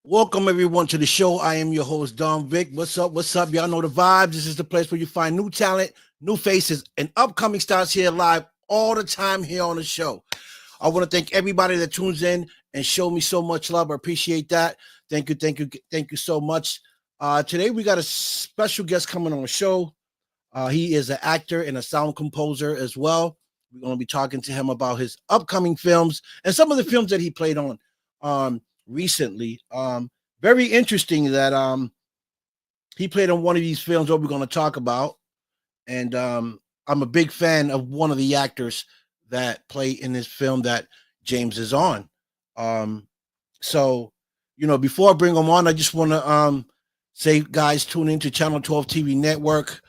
Welcome everyone to the show. I am your host, Don Vic. What's up? What's up? Y'all know the vibes. This is the place where you find new talent, new faces, and upcoming stars here live all the time here on the show. I want to thank everybody that tunes in and show me so much love. I appreciate that. Thank you so much. Today we got a special guest coming on the show. He is an actor and a sound composer as well. We're going to be talking to him about his upcoming films and some of the films that he played on. Recently. Very interesting that he played on one of these films that we're going to talk about. And I'm a big fan of one of the actors that play in this film that James is on. So, before I bring him on, I just want to say, guys, tune into Channel 12 TV Network.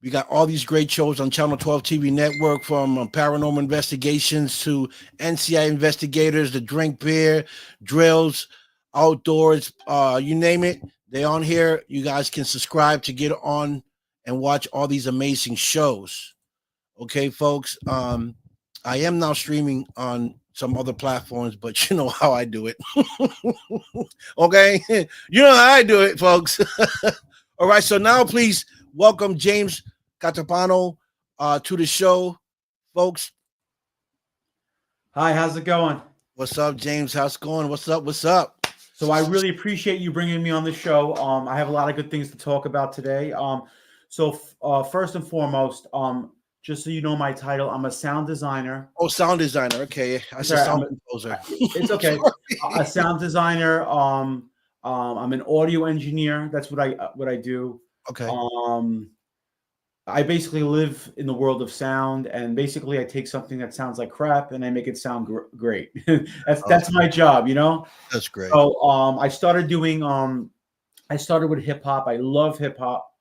We got all these great shows on Channel 12 TV Network, from paranormal investigations to NCI investigators, the drink beer, drills, outdoors, you name it. They're on here. You guys can subscribe to get on and watch all these amazing shows. Okay, folks. I am now streaming on some other platforms, but you know how I do it. Okay, you know how I do it, folks. All right, so now please welcome James Catapano to the show, folks. Hi, how's it going? What's up, James? How's it going? What's up? What's up? So I really appreciate you bringing me on the show. I have a lot of good things to talk about today. First and foremost, just so you know my title, I'm a sound designer. Oh, sound designer. Okay, I said sound composer. It's okay. A sound designer. I'm an audio engineer. That's what I do. Okay. I basically live in the world of sound, and basically I take something that sounds like crap and I make it sound great. That's my job, That's great. So I started with hip hop. I love hip hop,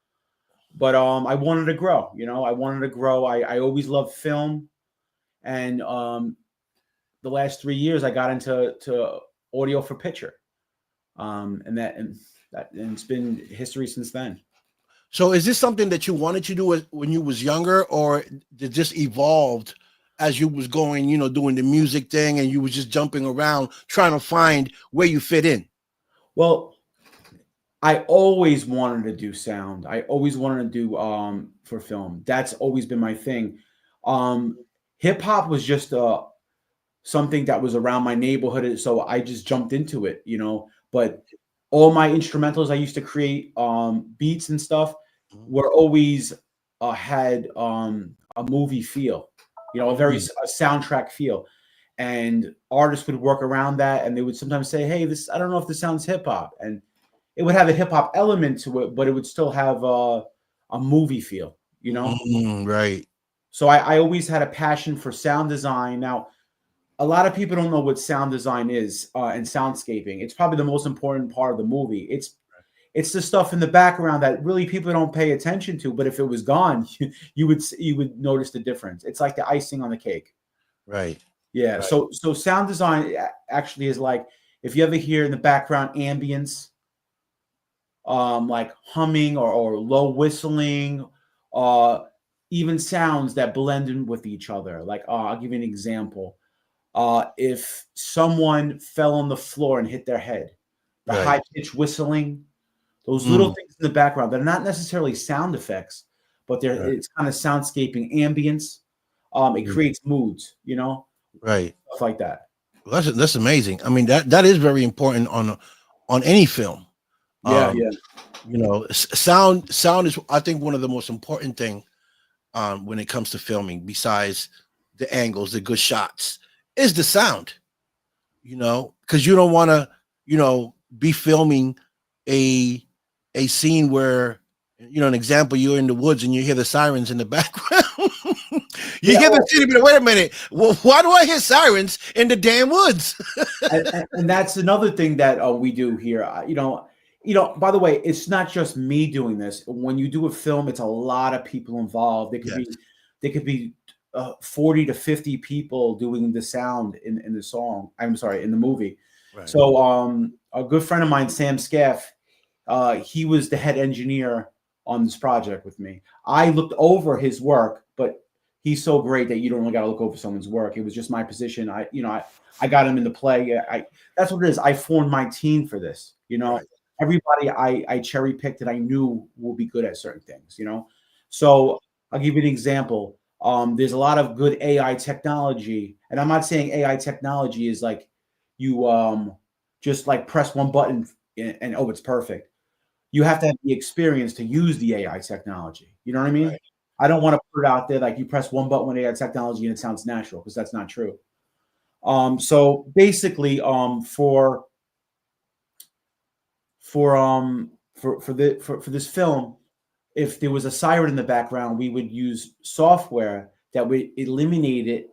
but I wanted to grow. I always loved film, and the last 3 years I got into audio for picture, and it's been history since then. So is this something that you wanted to do when you was younger, or did this evolved as you was going, doing the music thing, and you was just jumping around trying to find where you fit in? Well, I always wanted to do sound. I always wanted to do for film. That's always been my thing. Hip hop was just something that was around my neighborhood, so I just jumped into it, But all my instrumentals I used to create, beats and stuff, were always had a movie feel, a soundtrack feel, and artists would work around that, and they would sometimes say, "Hey, I don't know if this sounds hip hop," and it would have a hip hop element to it, but it would still have a movie feel, Right. So I always had a passion for sound design. Now, a lot of people don't know what sound design is and soundscaping. It's probably the most important part of the movie. It's the stuff in the background that really people don't pay attention to. But if it was gone, you would notice the difference. It's like the icing on the cake. Right. Yeah. Right. So sound design actually is like, if you ever hear in the background ambience, like humming or low whistling, even sounds that blend in with each other. Like I'll give you an example. If someone fell on the floor and hit their head, the high-pitched whistling, those little things in the background, they're not necessarily sound effects, but it's kind of soundscaping ambience. It creates moods, Right. Stuff like that. Well, that's amazing. I mean, that is very important on any film. Yeah. Sound is, I think, one of the most important thing when it comes to filming, besides the angles, the good shots, is the sound, because you don't want to, be filming a scene where, an example, you're in the woods and you hear the sirens in the background. You hear the city, but wait a minute, well, why do I hear sirens in the damn woods? and that's another thing that we do here. By the way, it's not just me doing this. When you do a film, it's a lot of people involved. They could be 40 to 50 people doing the sound in the song. I'm sorry, in the movie. Right. So a good friend of mine, Sam Scaff, he was the head engineer on this project with me. I looked over his work, but he's so great that you don't really got to look over someone's work. It was just my position. I got him into play. That's what it is. I formed my team for this. Right. Everybody I cherry picked that I knew will be good at certain things. So I'll give you an example. There's a lot of good AI technology, and I'm not saying AI technology is like you just like press one button and oh, it's perfect. You have to have the experience to use the AI technology. You know what I mean? Right. I don't want to put it out there like you press one button with AI technology and it sounds natural, because that's not true. So basically, for this film, if there was a siren in the background, we would use software that would eliminate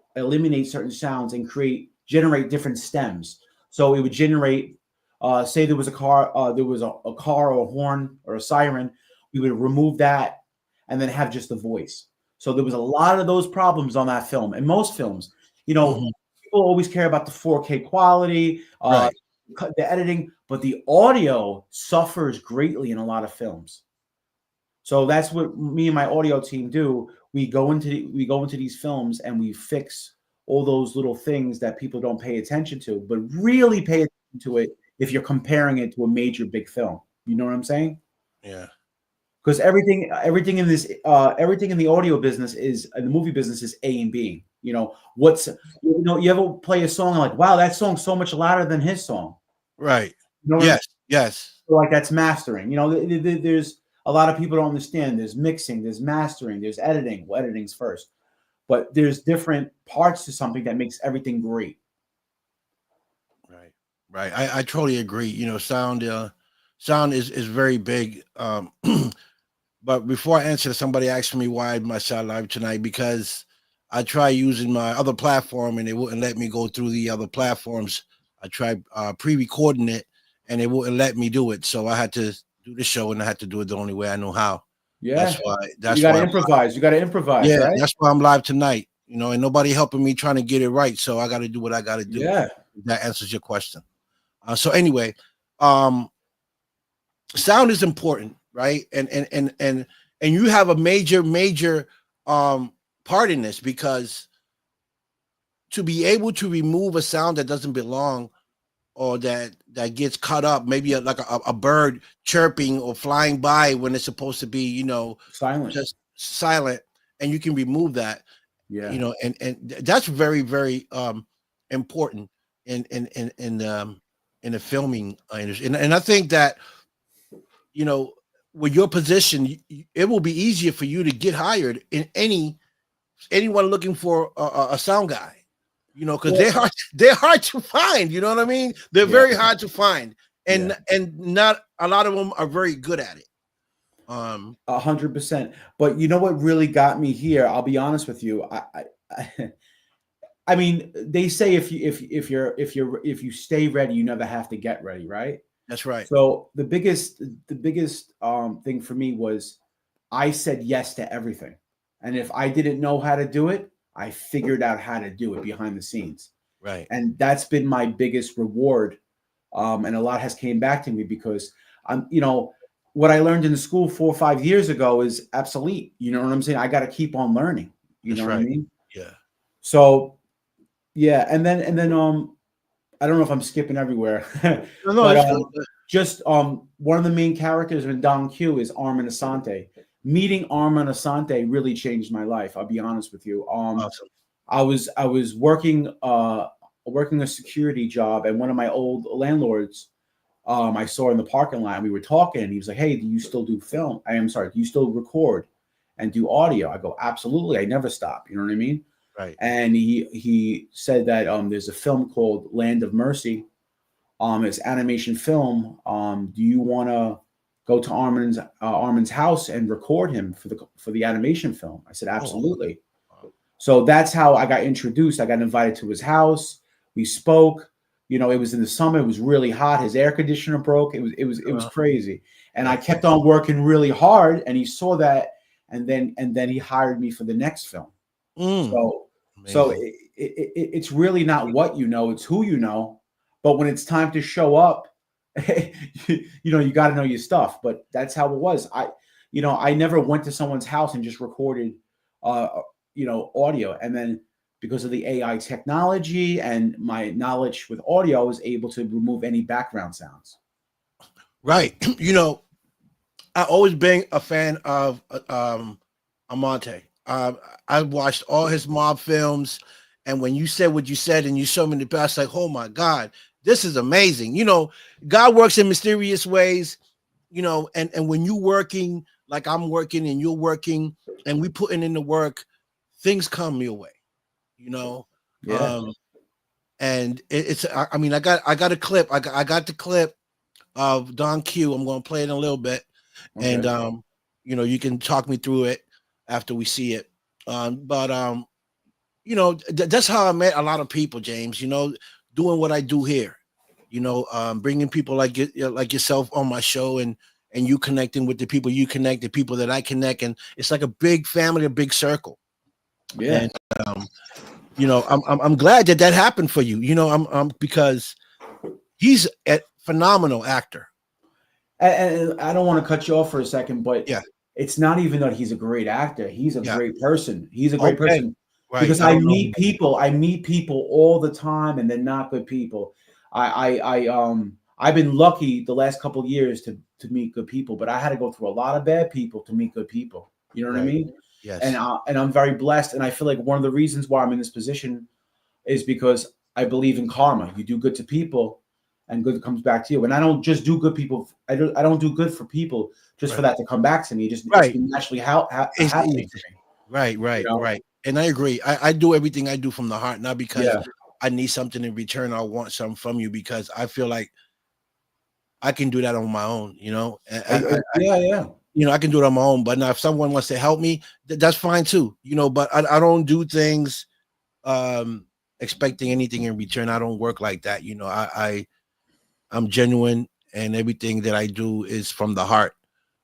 certain sounds and generate different stems. So it would generate, say there was a car, a car or a horn or a siren, we would remove that and then have just the voice. So there was a lot of those problems on that film. And most films, Mhm. people always care about the 4K quality, Right. the editing, but the audio suffers greatly in a lot of films. So that's what me and my audio team do. We go into these films and we fix all those little things that people don't pay attention to, but really pay attention to it if you're comparing it to a major big film. You know what I'm saying? Yeah. Because everything in this everything in the audio business is in the movie business is A and B. You ever play a song and like, wow, that song's so much louder than his song. Right. You know what I'm Yes. Yes. So like that's mastering. There's a lot of people don't understand. There's mixing, there's mastering, there's editing. Well, editing's first, but there's different parts to something that makes everything great. Right. Right. I totally agree. Sound is very big. But before I answer, somebody asked me why my shot live tonight, because I tried using my other platform and it wouldn't let me go through the other platforms. I tried pre-recording it and it wouldn't let me do it. So I had to do the show and I had to do it the only way I know how. Yeah, you That's got to why improvise. You got to improvise, right? that's why I'm live tonight. And nobody helping me trying to get it right. So I got to do what I got to do. Yeah. That answers your question. So anyway, um, sound is important, right? And you have a major part in this, because to be able to remove a sound that doesn't belong, or that gets cut up, maybe like a bird chirping or flying by when it's supposed to be, Silent. just silent, and you can remove that, Yeah. and that's very, very important in the filming industry. And I think that, with your position, it will be easier for you to get hired in anyone looking for a sound guy, because Well, they're hard to find. You know what I mean? They're yeah. very hard to find, Yeah. and not a lot of them are very good at it. 100%. But you know what really got me here? I'll be honest with you. I mean, they say if you stay ready, you never have to get ready, right? That's right. So the biggest thing for me was I said yes to everything, and if I didn't know how to do it, I figured out how to do it behind the scenes, Right. and that's been my biggest reward. And a lot has came back to me because what I learned in school 4 or 5 years ago is obsolete. You know what I'm saying? I got to keep on learning. You That's know what I right. mean? Yeah. So yeah, and then I don't know if I'm skipping everywhere, No, but it's good. just one of the main characters in Don Q is Armin Asante. Meeting Armin Asante really changed my life. I'll be honest with you. Awesome. I was working a security job, and one of my old landlords I saw in the parking lot. We were talking, and he was like, "Hey, do you still do film? I am sorry, do you still record and do audio?" I go, "Absolutely, I never stop." You know what I mean? Right. And he said that there's a film called Land of Mercy. It's animation film. Do you want to go to Armin's house and record him for the animation film? I said, Oh, absolutely. wow. So that's how I got introduced. I got invited to his house. We spoke. It was in the summer. It was really hot. His air conditioner broke. It was crazy. And I kept on working really hard. And he saw that. And then he hired me for the next film. So Amazing. it's really not what you know, it's who you know. But when it's time to show up, you got to know your stuff. But that's how it was. I never went to someone's house and just recorded audio. And then because of the AI technology and my knowledge with audio, I was able to remove any background sounds. Right. I always been a fan of Amante. I watched all his mob films, and when you said what you said and you showed me the past, like, oh my God, this is amazing. God works in mysterious ways. And when you working like I'm working and you're working, and we putting in the work, things come your way. Yeah. And it's. I mean, I got a clip. I got the clip of Don Q. I'm going to play it in a little bit. Okay. And you can talk me through it after we see it. But that's how I met a lot of people, James. Doing what I do here. Bringing people like yourself on my show, and you connecting with the people you connect, the people that I connect, and it's like a big family, a big circle. Yeah. And I'm glad that happened for you. I'm because he's a phenomenal actor. And I don't want to cut you off for a second, but Yeah. it's not even that he's a great actor. He's a Yeah. great person. He's a great Okay. person. Right. Because I meet people all the time, and they're not good people. I've been lucky the last couple of years to meet good people, but I had to go through a lot of bad people to meet good people. You know what I Right. mean? Yes. And I'm very blessed, and I feel like one of the reasons why I'm in this position is because I believe in karma. You do good to people, and good comes back to you. And I don't just do good people. I don't do good for people just for that to come back to me. It's naturally happening to me. Right. Right. And I agree. I do everything I do from the heart, not because I need something in return. I want something from you, because I feel like I can do that on my own. I can do it on my own. But now, if someone wants to help me, that's fine too. But I don't do things expecting anything in return. I don't work like that. I'm genuine, and everything that I do is from the heart.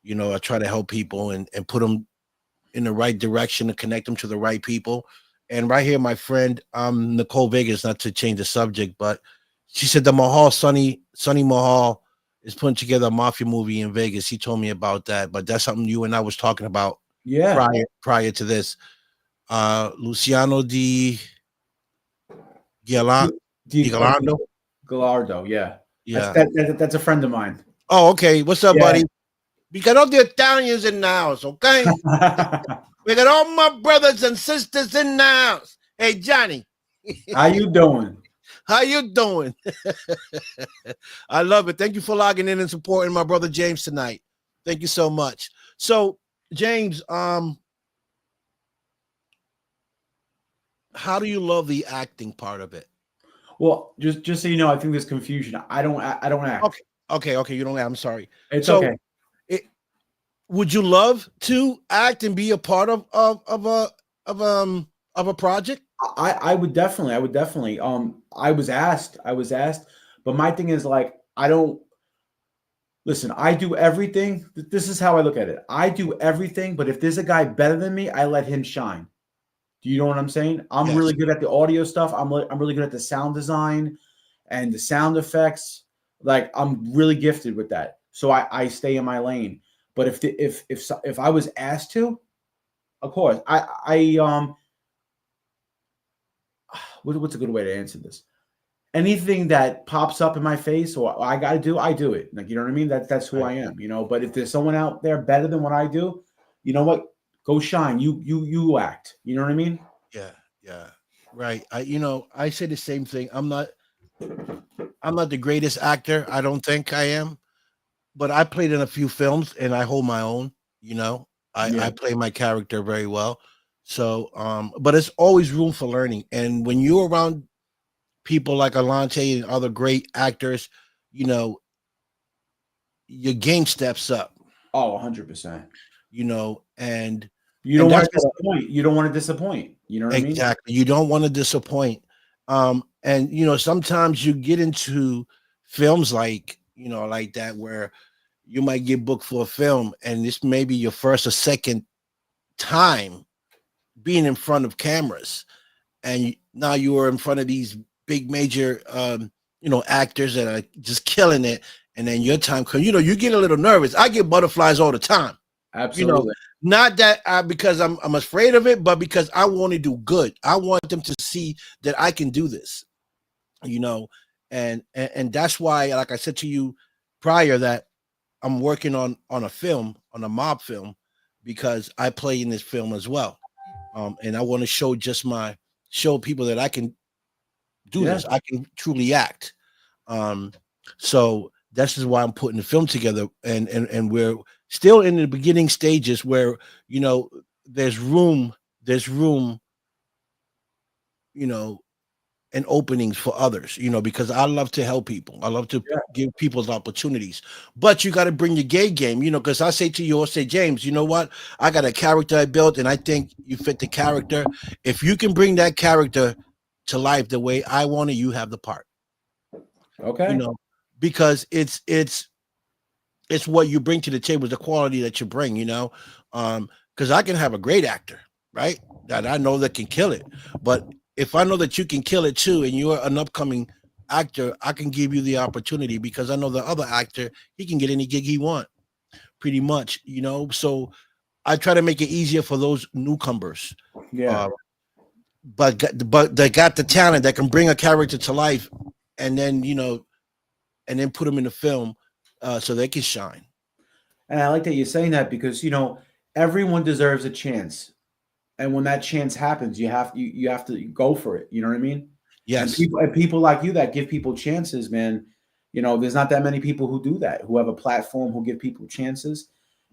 I try to help people and put them in the right direction, to connect them to the right people. And right here, my friend, Nicole Vegas, not to change the subject, but she said the Mahal, Sonny Mahal, is putting together a mafia movie in Vegas. He told me about that, but that's something you and I was talking about prior to this. Luciano Gallardo, yeah. Yeah. That's a friend of mine. Oh, okay. What's up, buddy? We got all the Italians in the house, okay? We got all my brothers and sisters in the house. Hey, Johnny. How you doing? How you doing? I love it. Thank you for logging in and supporting my brother James tonight. Thank you so much. So, James, how do you love the acting part of it? Well, just so you know, I think there's confusion. I don't act. Okay. You don't act. I'm sorry. It's okay. Would you love to act and be a part of a project? I would definitely. I was asked, but my thing is, like, I don't listen. I do everything. This is how I look at it. I do everything, but if there's a guy better than me, I let him shine. Do you know what I'm saying? I'm really good at the audio stuff. I'm really good at the sound design and the sound effects. Like, I'm really gifted with that. So I stay in my lane. But if I was asked to, of course, what's a good way to answer this? Anything that pops up in my face or I got to do, I do it. Like, you know what I mean? That's who I am, But if there's someone out there better than what I do, you know what? Go shine. You act. You know what I mean? Yeah. Right. I say the same thing. I'm not the greatest actor. I don't think I am, but I played in a few films and I hold my own. I play my character very well. So, but it's always room for learning. And when you're around people like Alante and other great actors, your game steps up. Oh, 100%. And you don't want to disappoint. You don't want to disappoint. You know what I mean? Exactly. You don't want to disappoint. And sometimes you get into films like that, where you might get booked for a film and this may be your first or second time being in front of cameras, and now you are in front of these big major actors that are just killing it, and then your time comes. You get a little nervous. I get butterflies all the time. Absolutely. Not that because I'm afraid of it, but because I want to do good. I want them to see that I can do this, you know, and that's why, like I said to you prior, that I'm working on a film, on a mob film, because I play in this film as well, and I want to show people that I can do Yeah. this. I can truly act. Um, so this is why I'm putting the film together, and we're still in the beginning stages where you know there's room, you know, and openings for others, you know, because I love to help people. I love to Yeah. give people opportunities, but you got to bring your gay game, you know, because I say to you, or say, James, you know what? I got a character I built, and I think you fit the character. If you can bring that character to life the way I want it, you have the part, you Okay. know, because it's what you bring to the table, the quality that you bring, you know. Because I can have a great actor, right? That I know that can kill it. But if I know that you can kill it too, and you're an upcoming actor, I can give you the opportunity because I know the other actor, he can get any gig he want, pretty much, you know. So I try to make it easier for those newcomers. Yeah. Uh, but they got the talent that can bring a character to life, and then and then put them in the film, so they can shine. And I like that you're saying that because everyone deserves a chance, and when that chance happens, you have to go for it. You know what I mean? And Yes. people like you that give people chances, man. There's not that many people who do that, who have a platform, who give people chances.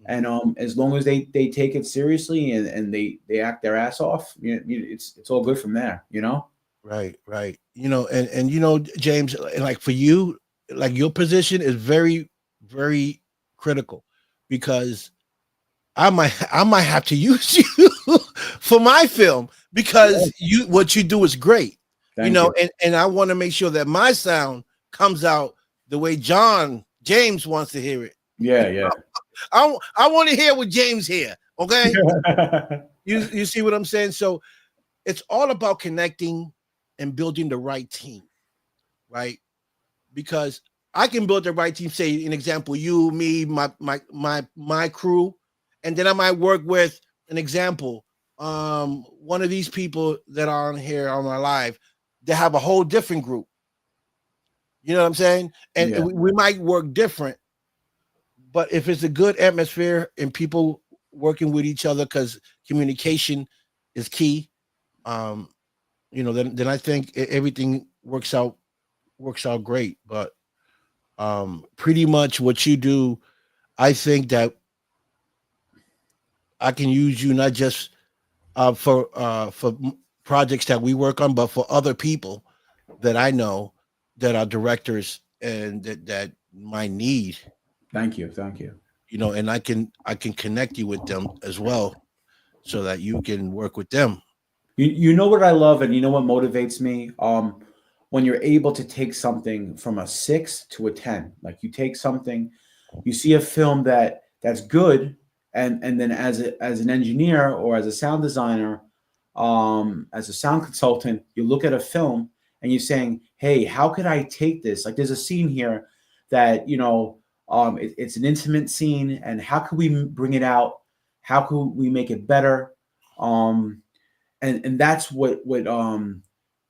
And Mhm. as long as they take it seriously and they act their ass off, it's all good from there. Right, right. And James, like for you, like your position is very, very critical because I might have to use you for my film Yeah. because what you do is great. Thank you. And I want to make sure that my sound comes out the way James wants to hear it. Yeah, yeah. I want to hear what James hear. Okay, you see what I'm saying? So it's all about connecting and building the right team, right? Because I can build the right team. Say an example, you, me, my crew, and then I might work with an example. One of these people that are on here on my live, they have a whole different group. You know what I'm saying? And Yeah. we might work different, but if it's a good atmosphere and people working with each other, because communication is key. Um, then I think everything works out great. But pretty much what you do, I think that I can use you not just for projects that we work on, but for other people that I know that are directors and that might need, Thank you. Thank you. and I can connect you with them as well so that you can work with them. You know what I love, and you know what motivates me? When you're able to take something from a 6 to a 10. Like you take something, you see a film that's good, and then as an engineer or as a sound designer, as a sound consultant, you look at a film and you're saying, "Hey, how could I take this? Like, there's a scene here that it's an intimate scene, and how could we bring it out? How could we make it better?" And that's what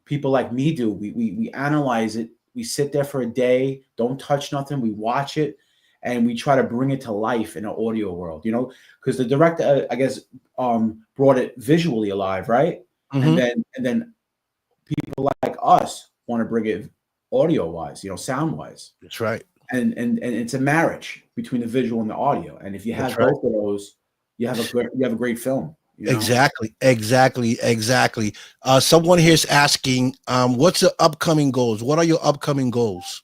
people like me do. We analyze it. We sit there for a day, don't touch nothing. We watch it, and we try to bring it to life in an audio world. Because the director, I guess, brought it visually alive, right? And Hmm. then people like us want to bring it audio wise, sound wise, That's right. and it's a marriage between the visual and the audio. And if you That's have right. both of those, you have a great film. Exactly. Exactly. Exactly. Someone here is asking, what's the upcoming goals? What are your upcoming goals?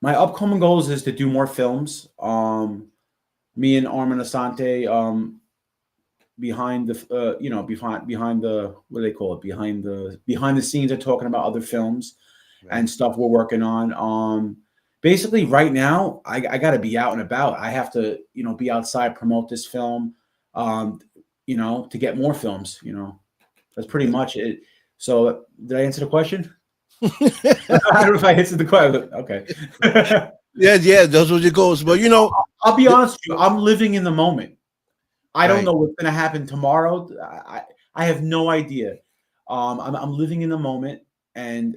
My upcoming goals is to do more films. Me and Armin Asante, behind the behind the, what do they call it, behind the scenes, are talking about other films Right. and stuff we're working on. Basically, right now, I got to be out and about. I have to be outside, promote this film, um, to get more films. That's pretty Right. much it. So, did I answer the question? I don't know if I answered the question. Okay. Yeah, yeah, those were your goals. But I'll be th- honest with you. I'm living in the moment. I don't Right. know what's going to happen tomorrow. I have no idea. I'm living in the moment, and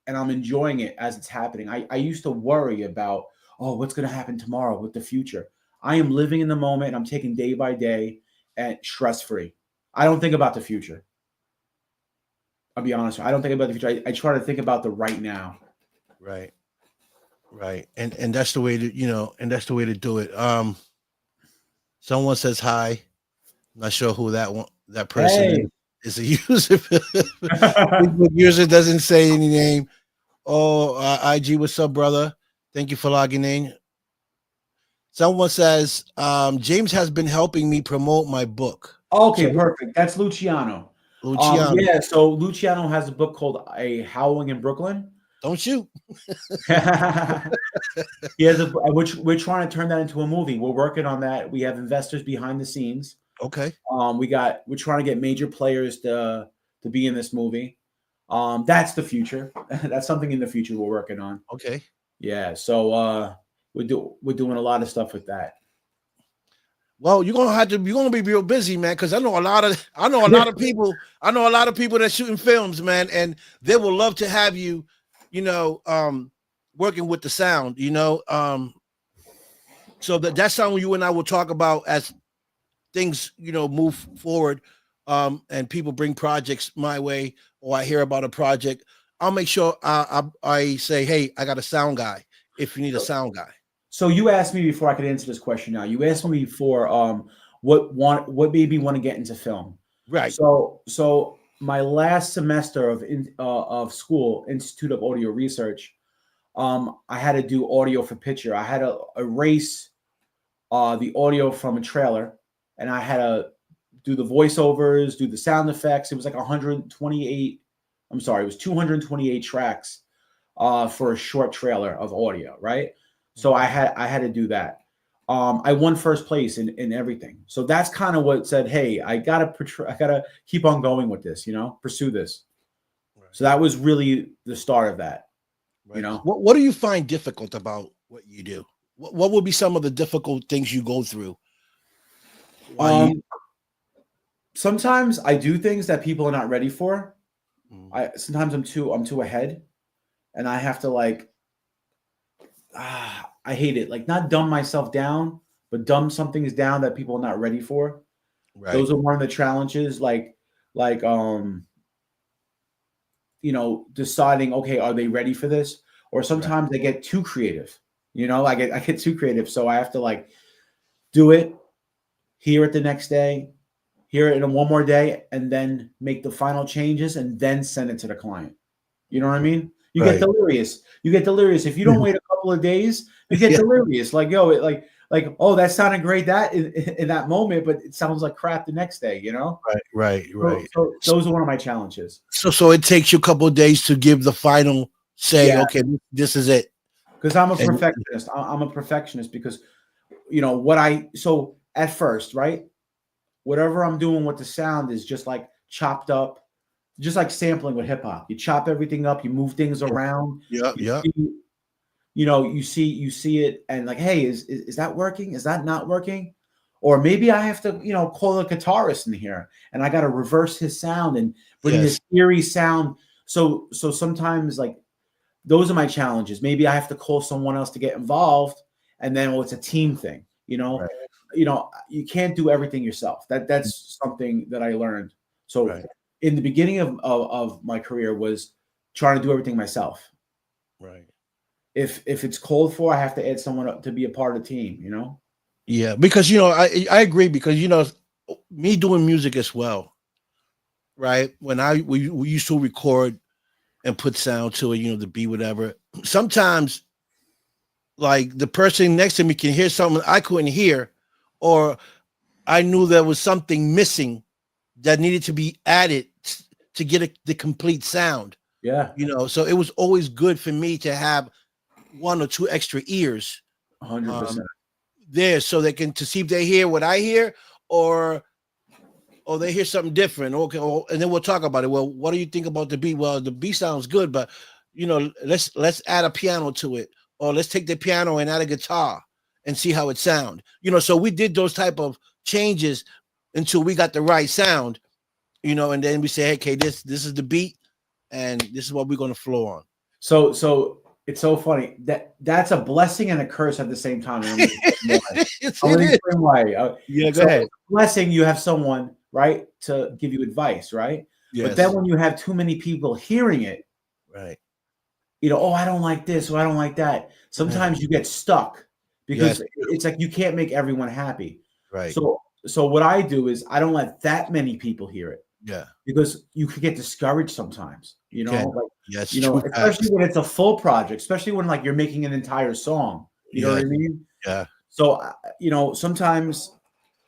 I'm enjoying it as it's happening. I used to worry about, oh, what's going to happen tomorrow with the future. I am living in the moment. I'm taking day by day and stress free. I don't think about the future. I'll be honest. I don't think about the future. I try to think about the right now. Right. Right. And that's the way to, and that's the way to do it. Someone says hi. Not sure who that person is. Hey. Is a user. Facebook user doesn't say any name. Oh, IG, what's up, brother? Thank you for logging in. Someone says, James has been helping me promote my book. Okay, So perfect. That's Luciano. Luciano, Yeah, so Luciano has a book called A Howling in Brooklyn. don't shoot. He has which we're trying to turn that into a movie. We're working on that. We have investors behind the scenes. Okay. We're trying to get major players to be in this movie. That's the future. That's something in the future we're working on. Okay. Yeah, so we're doing a lot of stuff with that. Well, you're gonna be real busy, man, because I know a lot of people. I know a lot of people that shooting films, man, and they will love to have you, working with the sound, so that's something you and I will talk about as things, move forward, and people bring projects my way, or I hear about a project. I'll make sure I say, hey, I got a sound guy if you need a sound guy. So you asked me before I could answer this question. Now you asked me before what made me want to get into film. Right. So my last semester of school, Institute of Audio Research, I had to do audio for picture. I had to erase the audio from a trailer, and I had to do the voiceovers, do the sound effects. It was like 128. I'm sorry, it was 228 tracks for a short trailer of audio, right? So I had to do that. I won first place in everything. So that's kind of what said, hey, I gotta keep on going with this, pursue this. Right. So that was really the start of that. Right. What do you find difficult about what you do? What would be some of the difficult things you go through? Sometimes I do things that people are not ready for. Sometimes I'm too ahead, and I have to I hate it. Like, not dumb myself down, but dumb some things down that people are not ready for. Right. Those are one of the challenges. Deciding, okay, are they ready for this? Or sometimes I get too creative. I get too creative, so I have to do it, hear it the next day, hear it in one more day, and then make the final changes and then send it to the client. You know what I mean? You get delirious. If you don't wait a couple of days, you get delirious. Oh, that sounded great that in that moment, but it sounds like crap the next day, Right. So those are one of my challenges. So it takes you a couple of days to give the final say, okay, this is it. Because I'm a perfectionist. I'm a perfectionist because, so at first, right, whatever I'm doing with the sound is just like chopped up, just like sampling with hip hop. You chop everything up, you move things around. Yeah. You see it, and hey, is that working? Is that not working? Or maybe I have to, call a guitarist in here, and I got to reverse his sound and bring this eerie sound. So sometimes those are my challenges. Maybe I have to call someone else to get involved, and then it's a team thing. You can't do everything yourself. That's something that I learned. So in the beginning of my career was trying to do everything myself. Right. If it's called for, I have to add someone to be a part of the team. Yeah, because I agree, because me doing music as well. Right. When we used to record and put sound to it, the beat, whatever. Sometimes, the person next to me can hear something I couldn't hear, or I knew there was something missing that needed to be added to get the complete sound. Yeah. So it was always good for me to have one or two extra ears 100% there, so they can to see if they hear what I hear, or they hear something different. Okay, and then we'll talk about it. Well, what do you think about the beat? Well, the beat sounds good, but let's add a piano to it, or let's take the piano and add a guitar and see how it sounds. So we did those type of changes until we got the right sound, and then we say, hey, okay, this is the beat, and this is what we're gonna flow on. So it's so funny that that's a blessing and a curse at the same time. And I'm gonna explain why. Yes, I'm it gonna is. explain why. Yeah, go So ahead. it's a blessing, you have someone, right, to give you advice, right? But then Yes. when you have too many people hearing it, Right. oh, I don't like this or I don't like that. Sometimes you get stuck Yes. because it's like you can't make everyone happy. Right. So what I do is I don't let that many people hear it Yeah. because you could get discouraged sometimes, You can. like, Yes. True especially facts. when it's a full project, especially when like you're making an entire song, you know what Yes. I mean? Yeah. So, sometimes,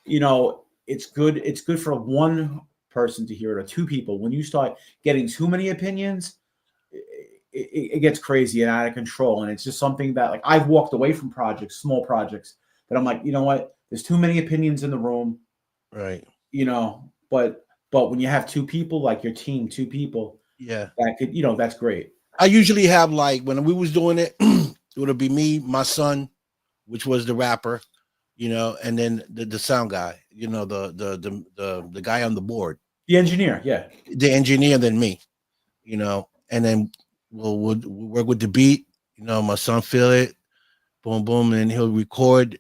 it's good for one person to hear it or two people. When you start getting too many opinions, it gets crazy and out of control. And it's just something that like I've walked away from projects, small projects, but I'm like, you know what? There's too many opinions in the room, Right. but when you have two people, like your team, two people, Yeah. that could, that's great. I usually have, like, when we was doing it, it would be me, my son, which was the rapper, and then the sound guy, the guy on the board, The engineer, yeah. the engineer, then me, and then we'll work with the beat. My son feel it, boom, boom, and he'll record.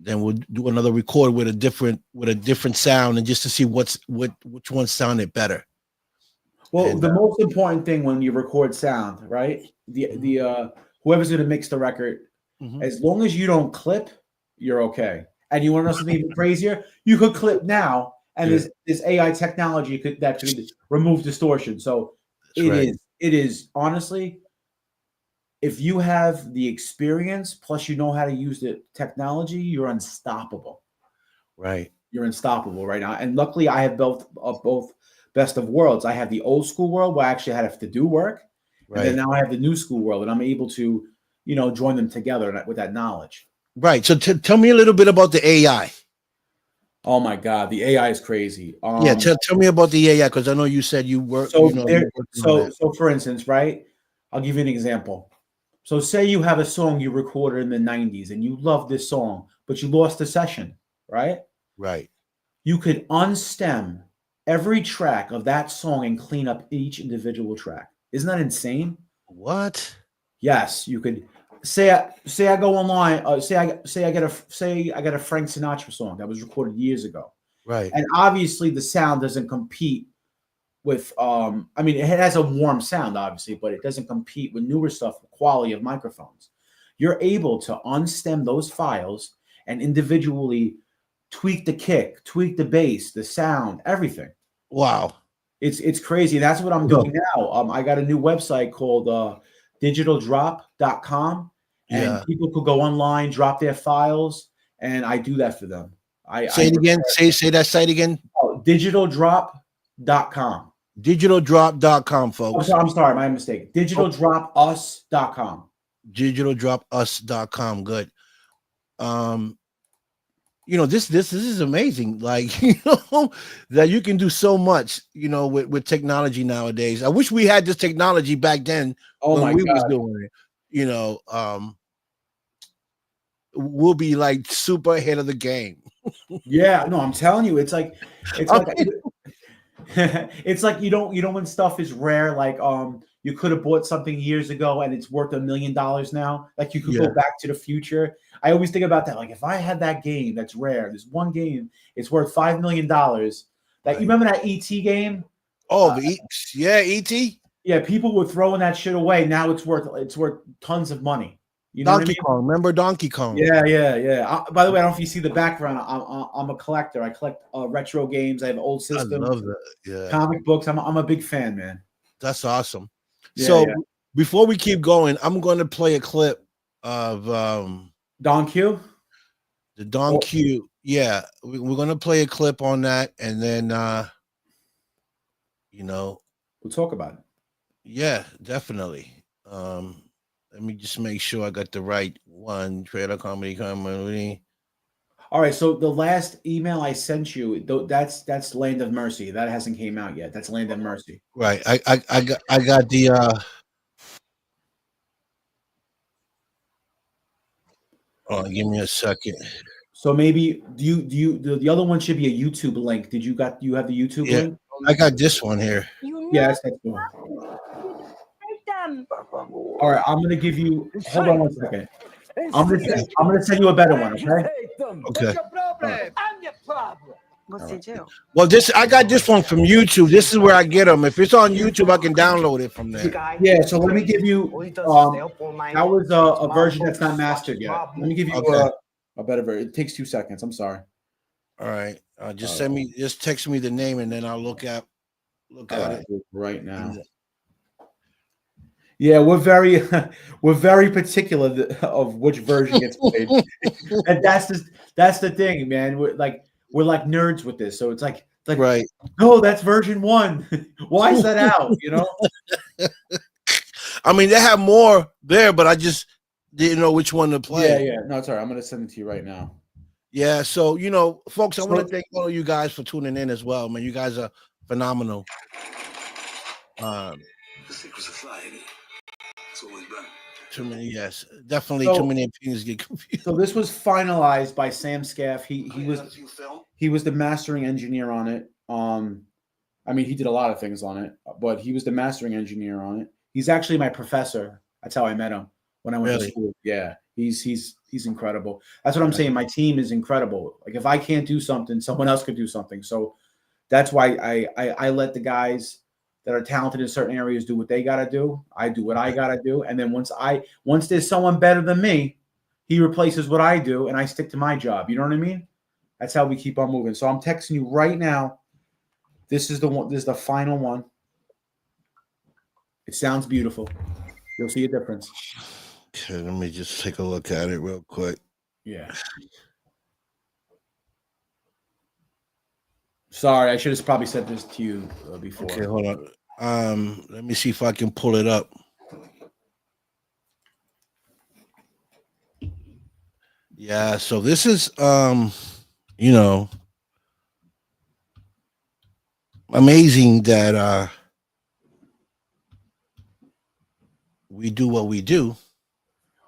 Then we'll do another record with a different sound, and just to see which one sounded better. Well, And the most important thing when you record sound, right? The whoever's going to mix the record, mhm. as long as you don't clip, you're okay. And you want to know something even crazier? You could clip now, and Yeah, there's AI technology that could remove distortion. So that's right. it is honestly, if you have the experience plus you know how to use the technology, you're unstoppable. Right, You're unstoppable right now. And luckily, I have both best of worlds. I have the old school world where I actually had to do work, and then right, now I have the new school world, and I'm able to, join them together with that knowledge. right. So tell me a little bit about the AI. Oh my God, the AI is crazy. Yeah, tell me about the AI, because I know you said you work, you're working on that. So for instance, right? I'll give you an example. So say you have a song you recorded in the 90s and you love this song, but you lost the session, right? Right. You could unstem every track of that song and clean up each individual track. Isn't that insane? What? Yes, you could say I go online. Say I get a Frank Sinatra song that was recorded years ago, Right. and obviously the sound doesn't compete with. I mean, it has a warm sound, obviously, but it doesn't compete with newer stuff, quality of microphones. You're able to unstem those files and individually tweak the kick, tweak the bass, the sound, everything. Wow. It's crazy. That's what I'm No. doing now. I got a new website called digitaldrop.com, and Yeah. people could go online, drop their files, and I do that for them. Say it again. Say that site again. Digitaldrop.com. Digitaldrop.com, folks. I'm sorry, my mistake. Oh, Digitaldropus.com. digitaldropus.com. Good. Um, this is amazing. Like, that you can do so much, with technology nowadays. I wish we had this technology back then Oh when my we was God. doing it. We'll be like super ahead of the game. Yeah, no, I'm telling you, it's I like mean, it's like when stuff is rare, like you could have bought something years ago and it's worth $1 million now. Like you could yeah. go back to the future. I always think about that. Like if I had that game that's rare, this one game, it's worth $5 million. That you Right. remember that ET game? Oh, Uh, yeah, ET. yeah, people were throwing that shit away. Now it's worth tons of money. You know what I Donkey mean? Kong. Remember Donkey Kong? Yeah, yeah, yeah. By the way, I don't know if you see the background. I'm a collector. I collect retro games. I have old I systems, love that. Yeah. comic books. I'm a big fan, man. That's awesome. Yeah, So yeah. before we keep going, I'm going to play a clip of Don Q. the Don Oh, Q. Yeah, we're going to play a clip on that, and then you know, we'll talk about it. yeah, definitely. Let me just make sure I got the right one. Trailer comedy. All right. So the last email I sent you, that's Land of Mercy. That hasn't came out yet. That's Land of Mercy. Right. I got the oh, give me a second. So maybe the other one should be a YouTube link. You have the YouTube Yeah, link? I got this one here. Yes, that's the one. All right, I'm gonna give you. Hold on one second. I'm gonna send you a better one. Okay. Okay. I'm your problem. Well, I got this one from YouTube. This is where I get them. If it's on YouTube, I can download it from there. Yeah. So let me give you. That was a version that's not mastered yet. Let me give you a better version. It takes 2 seconds. I'm sorry. All right. Just text me the name and then I'll look at it right now. Yeah, we're very particular of which version gets played, and that's the thing, man. We're like nerds with this, so it's like right. No, that's version 1. Why is that out? You know. I mean, they have more there, but I just didn't know which one to play. Yeah. No, it's all right. I'm gonna send it to you right now. Yeah. So folks, I want to thank all of you guys for tuning in as well, man. You guys are phenomenal. The secrets of society. Too many, yes, definitely too many opinions get confused. So this was finalized by Sam Scaff. He was the mastering engineer on it. I mean, he did a lot of things on it, but he was the mastering engineer on it. He's actually my professor. That's how I met him when I went to school. Yeah, he's incredible. That's what I'm saying. My team is incredible. Like if I can't do something, someone else could do something. So that's why I let the guys that are talented in certain areas do what they got to do. I do what I got to do. And then once there's someone better than me, he replaces what I do and I stick to my job. You know what I mean? That's how we keep on moving. So I'm texting you right now. This is the one. This is the final one. It sounds beautiful. You'll see a difference. Okay, let me just take a look at it real quick. Yeah. Sorry, I should have probably said this to you before. Okay, hold on. Let me see if I can pull it up. Yeah, so this is amazing that we do what we do.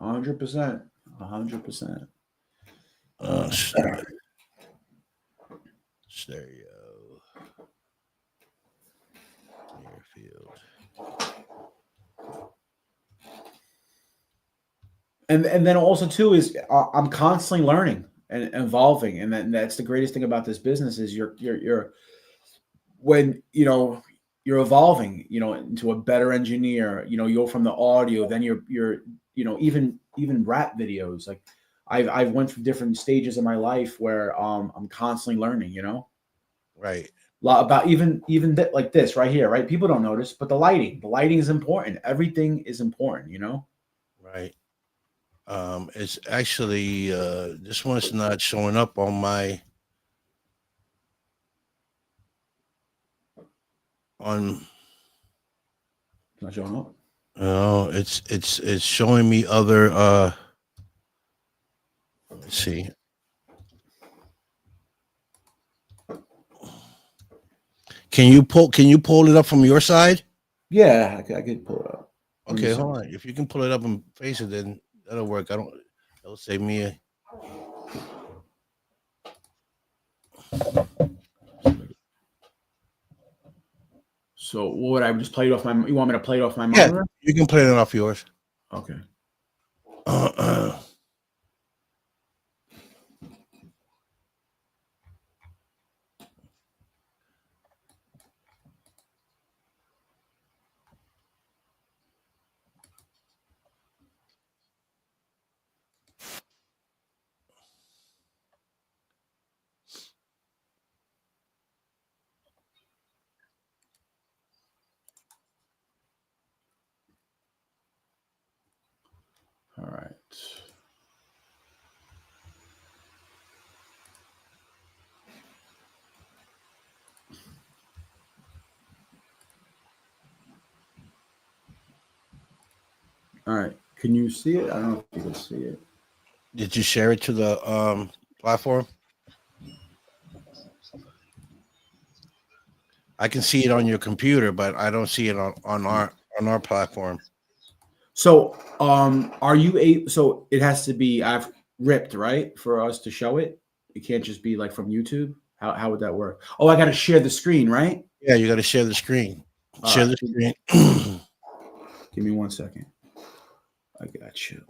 100%. 100%. Stereo. Field. And then also too is I'm constantly learning and evolving, and that's the greatest thing about this business is you're when you're evolving into a better engineer. You're from the audio, then you're even rap videos. Like I've went through different stages of my life where I'm constantly learning. Right. About even like this right here, right? People don't notice, but the lighting is important. Everything is important, Right. It's actually this one's not showing up on my not showing up. No, it's showing me other let's see. Can you pull it up from your side? Yeah, I could pull it up. Okay, hold on. If you can pull it up and face it, then that'll work. That'll save me a. So what would I just play it off my? You want me to play it off my monitor? You can play it off yours. Okay. All right. All right. Can you see it? I don't know if you can see it. Did you share it to the platform? I can see it on your computer, but I don't see it on our platform. So, are you so it has to be ripped, right, for us to show it? It can't just be like from YouTube. How would that work? Oh, I got to share the screen, right? Yeah, you got to share the screen. Share the screen. Give me 1 second. I got you.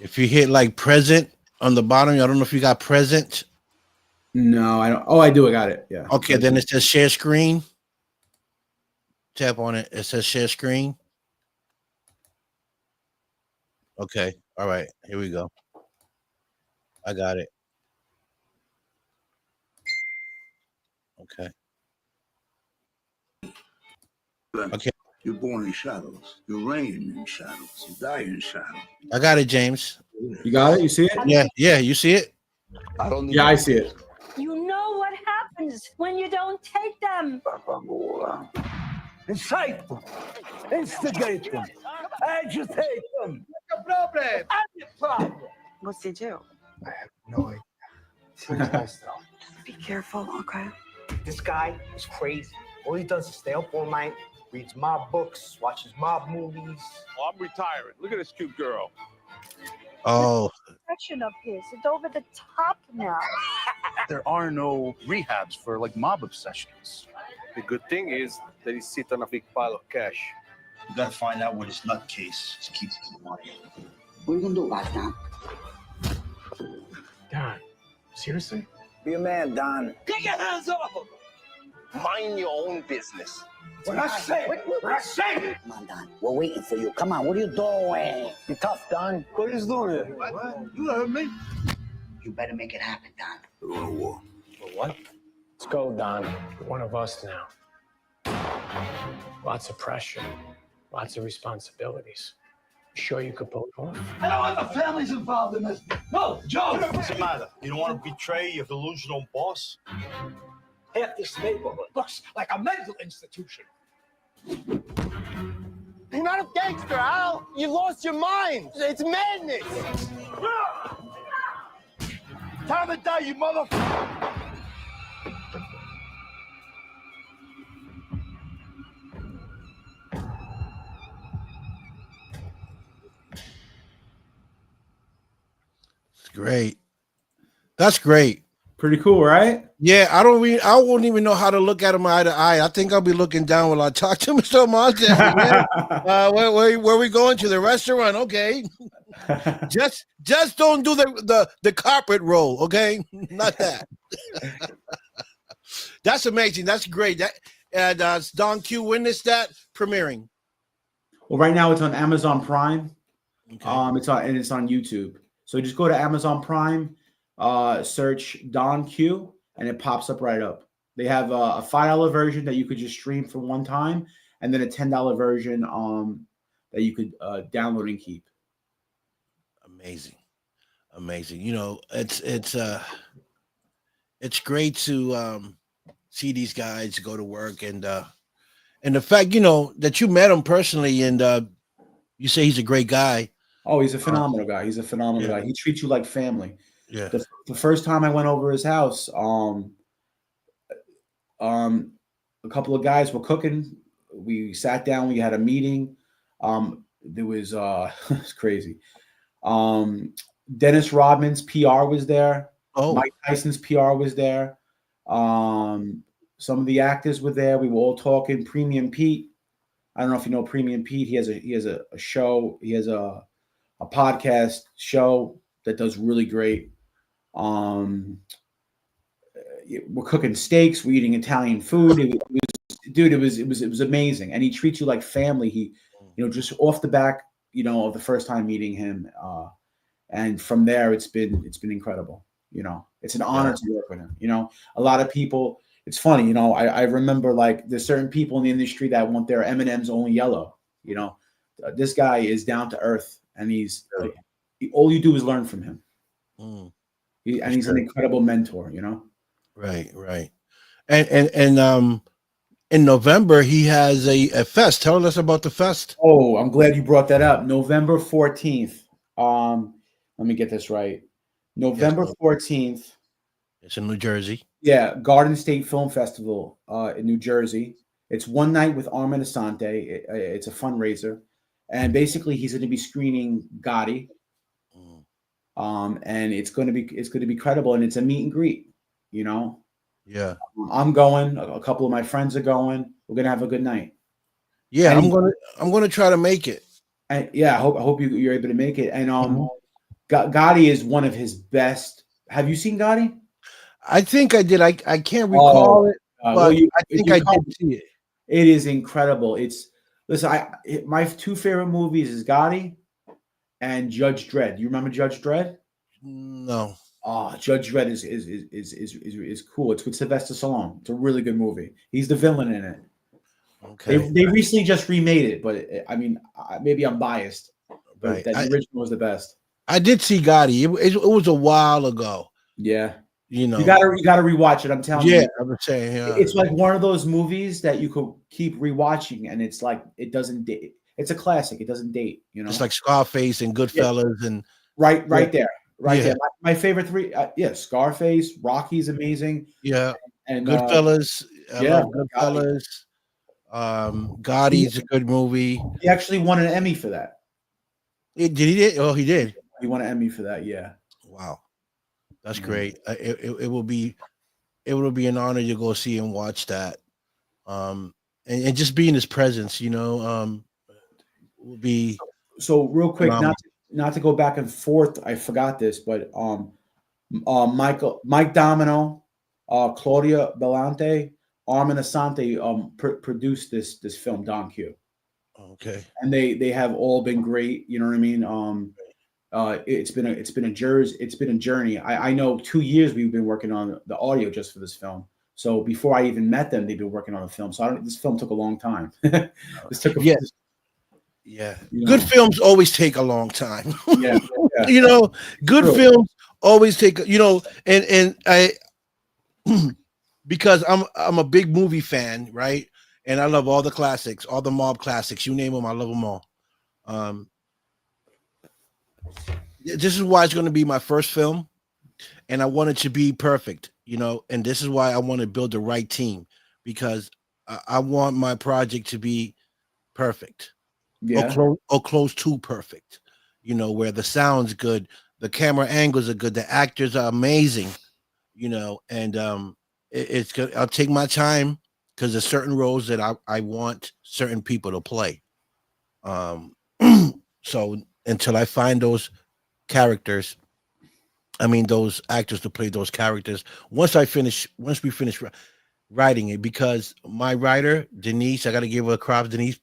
If you hit like present on the bottom, I don't know if you got present. No, I don't. Oh, I do. I got it. Yeah. Okay, then it says share screen. Tap on it. It says share screen. Okay. All right. Here we go. I got it. Okay. Okay. You're born in shadows. You reign in shadows. You die in shadows. I got it, James. You got it? You see it? Yeah. Yeah. You see it? Yeah, I see it. You know what happens when you don't take them. Incite them. Instigate them. Agitate them. What's the problem? I'm your problem. What's he do? I have no idea. Seems nice though. Be careful, okay? This guy is crazy. All he does is stay up all night, reads mob books, watches mob movies. Oh, I'm retiring. Look at this cute girl. Oh, Section of his, it's over the top now. There are no rehabs for like mob obsessions. The good thing is that he's sitting on a big pile of cash. You gotta find out what his nutcase is keeping the money. What are you gonna do about it, Don? Don, seriously? Be a man, Don. Get your hands off him! Mind your own business. What I say? What I say? Come on, Don. We're waiting for you. Come on, what are you doing? You tough, Don. What are you doing here? What? You heard me. You better make it happen, Don. We're going to war. For what? Let's go, Don. You're one of us now. Lots of pressure. Lots of responsibilities. Sure you could pull it off? I don't want the families involved in this. No, Joe. What's the matter? You don't want to betray your delusional boss? Half this neighborhood looks like a mental institution. You're not a gangster, Al. You lost your mind. It's madness. Time to die, you motherfucker. it's great. That's great. Pretty cool, right? Yeah, I won't even know how to look at him eye to eye. I think I'll be looking down while I talk to Mr. Montez. Where we going to the restaurant? Okay, just don't do the carpet roll. Okay, not that. That's amazing. That's great. That and Don Q. When is that premiering? Well, right now it's on Amazon Prime. Okay. It's on YouTube. So just go to Amazon Prime, search Don Q, and it pops up right up. They have a $5 version that you could just stream for one time, and then a $10 version that you could download and keep. Amazing. You know, it's great to see these guys go to work and the fact, you know, that you met him personally and you say he's a great guy. Oh, he's a phenomenal guy. He's a phenomenal guy. He treats you like family. Yeah. The first time I went over his house, a couple of guys were cooking. We sat down. We had a meeting. There was it's crazy. Dennis Rodman's PR was there. Oh, Mike Tyson's PR was there. Some of the actors were there. We were all talking. Premium Pete. I don't know if you know Premium Pete. He has a show. He has a podcast show that does really great. We're cooking steaks. We're eating Italian food. It was amazing. And he treats you like family. He, just off the back, of the first time meeting him, and from there it's been incredible. It's an honor to work with him. A lot of people. It's funny, I remember like there's certain people in the industry that want their M&Ms only yellow. This guy is down to earth, and all you do is learn from him. He's an incredible mentor. Right. And in November he has a fest. Tell us about the fest. Oh, I'm glad you brought that up. November 14th. Let me get this right. November 14th. It's in New Jersey. Yeah, Garden State Film Festival in New Jersey. It's one night with Armin Asante. It's a fundraiser. and basically he's going to be screening Gotti, Mm. and it's going to be credible, and it's a meet and greet. You know, Yeah. I'm going. A couple of my friends are going. We're gonna have a good night. Yeah, And I'm gonna try to make it. yeah, I hope you're able to make it. And Mhm. Gotti is one of his best. Have you seen Gotti? I think I did. I can't Oh, recall it, well, but I if think you I come, did see it. it is incredible. Listen. My two favorite movies is Gotti and Judge Dredd. You remember Judge Dredd? No. Oh, Judge Dredd is cool. It's with Sylvester Stallone. It's a really good movie. He's the villain in it. Okay. They recently just remade it, but I mean, maybe I'm biased, but Right. that the original was the best. I did see Gotti. It was a while ago. Yeah, You know. you gotta rewatch it. I'm telling Yeah, you, I was saying. Yeah. it's like one of those movies that you could keep rewatching, and it's like it doesn't date. It's a classic. It doesn't date. You know, It's like Scarface and Goodfellas and right yeah. there, right Yeah. there. My favorite three, Scarface, Rocky's amazing, Yeah. and Goodfellas. I yeah, love Goodfellas. Gotti's a good movie. he actually won an Emmy for that. Did he? Oh, he did. He won an Emmy for that. Yeah. Wow, that's Mhm. great. It will be an honor to go see and watch that. And just be in his presence, will be So real quick, phenomenal. not to go back and forth. I forgot this, but Mike Domino, Claudia Belante, Armin Asante produced this film Don Q, Okay. and they have all been great. You know what I mean? It's been a journey. I know 2 years we've been working on the audio just for this film. So before I even met them, they've been working on the film. So this film took a long time. This took Yeah. Yeah. you Good know. films always take a long time. Yeah, Good True. films always take, and I because I'm a big movie fan, right? And I love all the classics, all the mob classics. You name them, I love them all. This is why it's going to be my first film, and I want it to be perfect, and this is why I want to build the right team, because I want my project to be perfect. Yeah. Or close to perfect, where the sound's good, the camera angles are good, the actors are amazing, and it's good. I'll take my time because there's certain roles that I want certain people to play. So until I find those characters, those actors to play those characters, once we finish writing it, because my writer Denise, I got to give her a props, Denise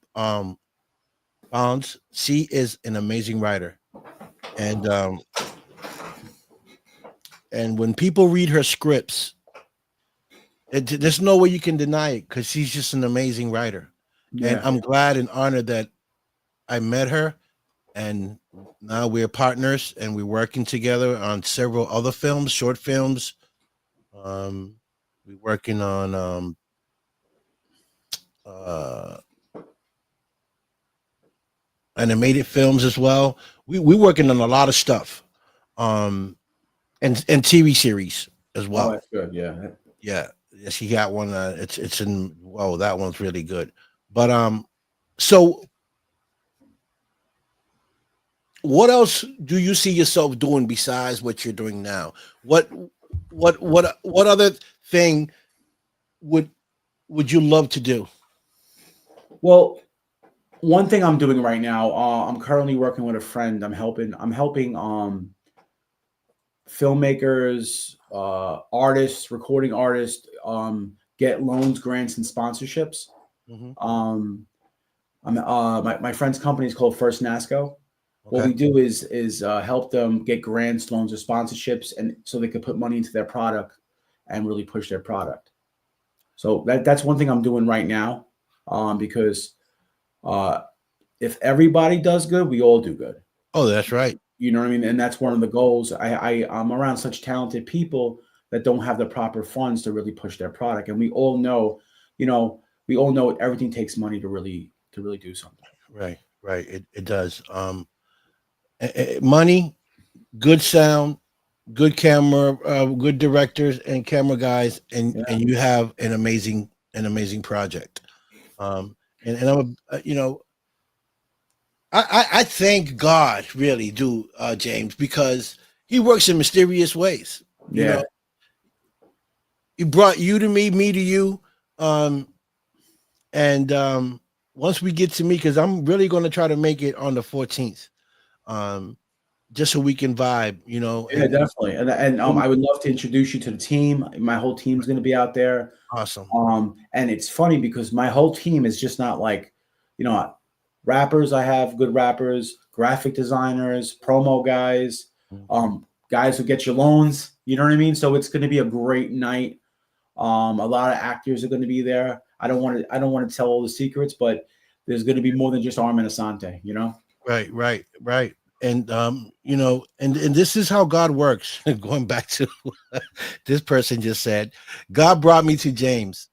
Bonds. She is an amazing writer, and when people read her scripts, there's no way you can deny it, because she's just an amazing writer. And I'm glad and honored that I met her, and now we're partners and we're working together on several other films, short films. We're working on animated films as well. We're working on a lot of stuff, and TV series as well. Oh, that's good. Yeah. Yeah, she got one. It's in. Whoa, that one's really good. But so what else do you see yourself doing besides what you're doing now? What other thing would you love to do? Well, one thing I'm doing right now, I'm currently working with a friend. I'm helping filmmakers, artists, recording artists, get loans, grants, and sponsorships. My friend's company is called First NASCO. What we do is help them get grants, loans, or sponsorships, and so they can put money into their product and really push their product. So that's one thing I'm doing right now, because if everybody does good, we all do good. Oh, that's right. You know what I mean? And that's one of the goals. I'm around such talented people that don't have the proper funds to really push their product. And we all know, everything takes money to really do something. Right. It does. Money, good sound, good camera, good directors and camera guys, and you have an amazing project. And I'm I thank God, really do, James, because He works in mysterious ways. You Yeah. know, He brought you to me to you, um, and once we get to me, because I'm really going to try to make it on the 14th, um, just so we can vibe. You know, Yeah, and definitely. And I would love to introduce you to the team. My whole team's going to be out there. awesome. And it's funny because my whole team is just not like, you know, rappers. I have good rappers, graphic designers, promo guys, guys who get you loans. You know what I mean? So it's going to be a great night. A lot of actors are going to be there. I don't want to tell all the secrets, but there's going to be more than just Armin Asante. You know? Right. And you know, and this is how God works. Going back to this person just said, God brought me to James.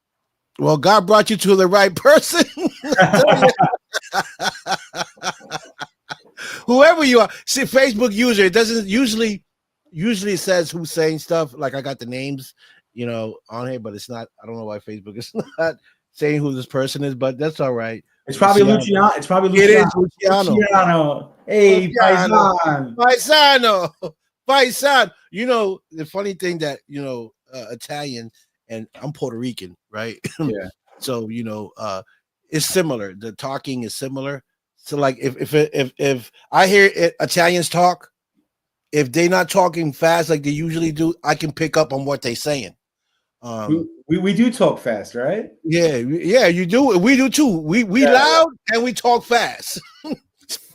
Well, God brought you to the right person. Whoever you are, see, Facebook user, it doesn't usually it says who's saying stuff. Like I got the names, you know, on here, but it's not. I don't know why Facebook is not saying who this person is, but that's all right. It's probably Luciano. It's probably It Luciano. is Luciano. Luciano. Hey, Luciano. Paisan. Paisan. You know, the funny thing that, you know, Italian and I'm Puerto Rican, right? Yeah. So, you know, it's similar. The talking is similar. So like if I hear Italians talk, if they're not talking fast like they usually do, I can pick up on what they're saying. We do talk fast, right? Yeah, you do. We do too. We loud and we talk fast.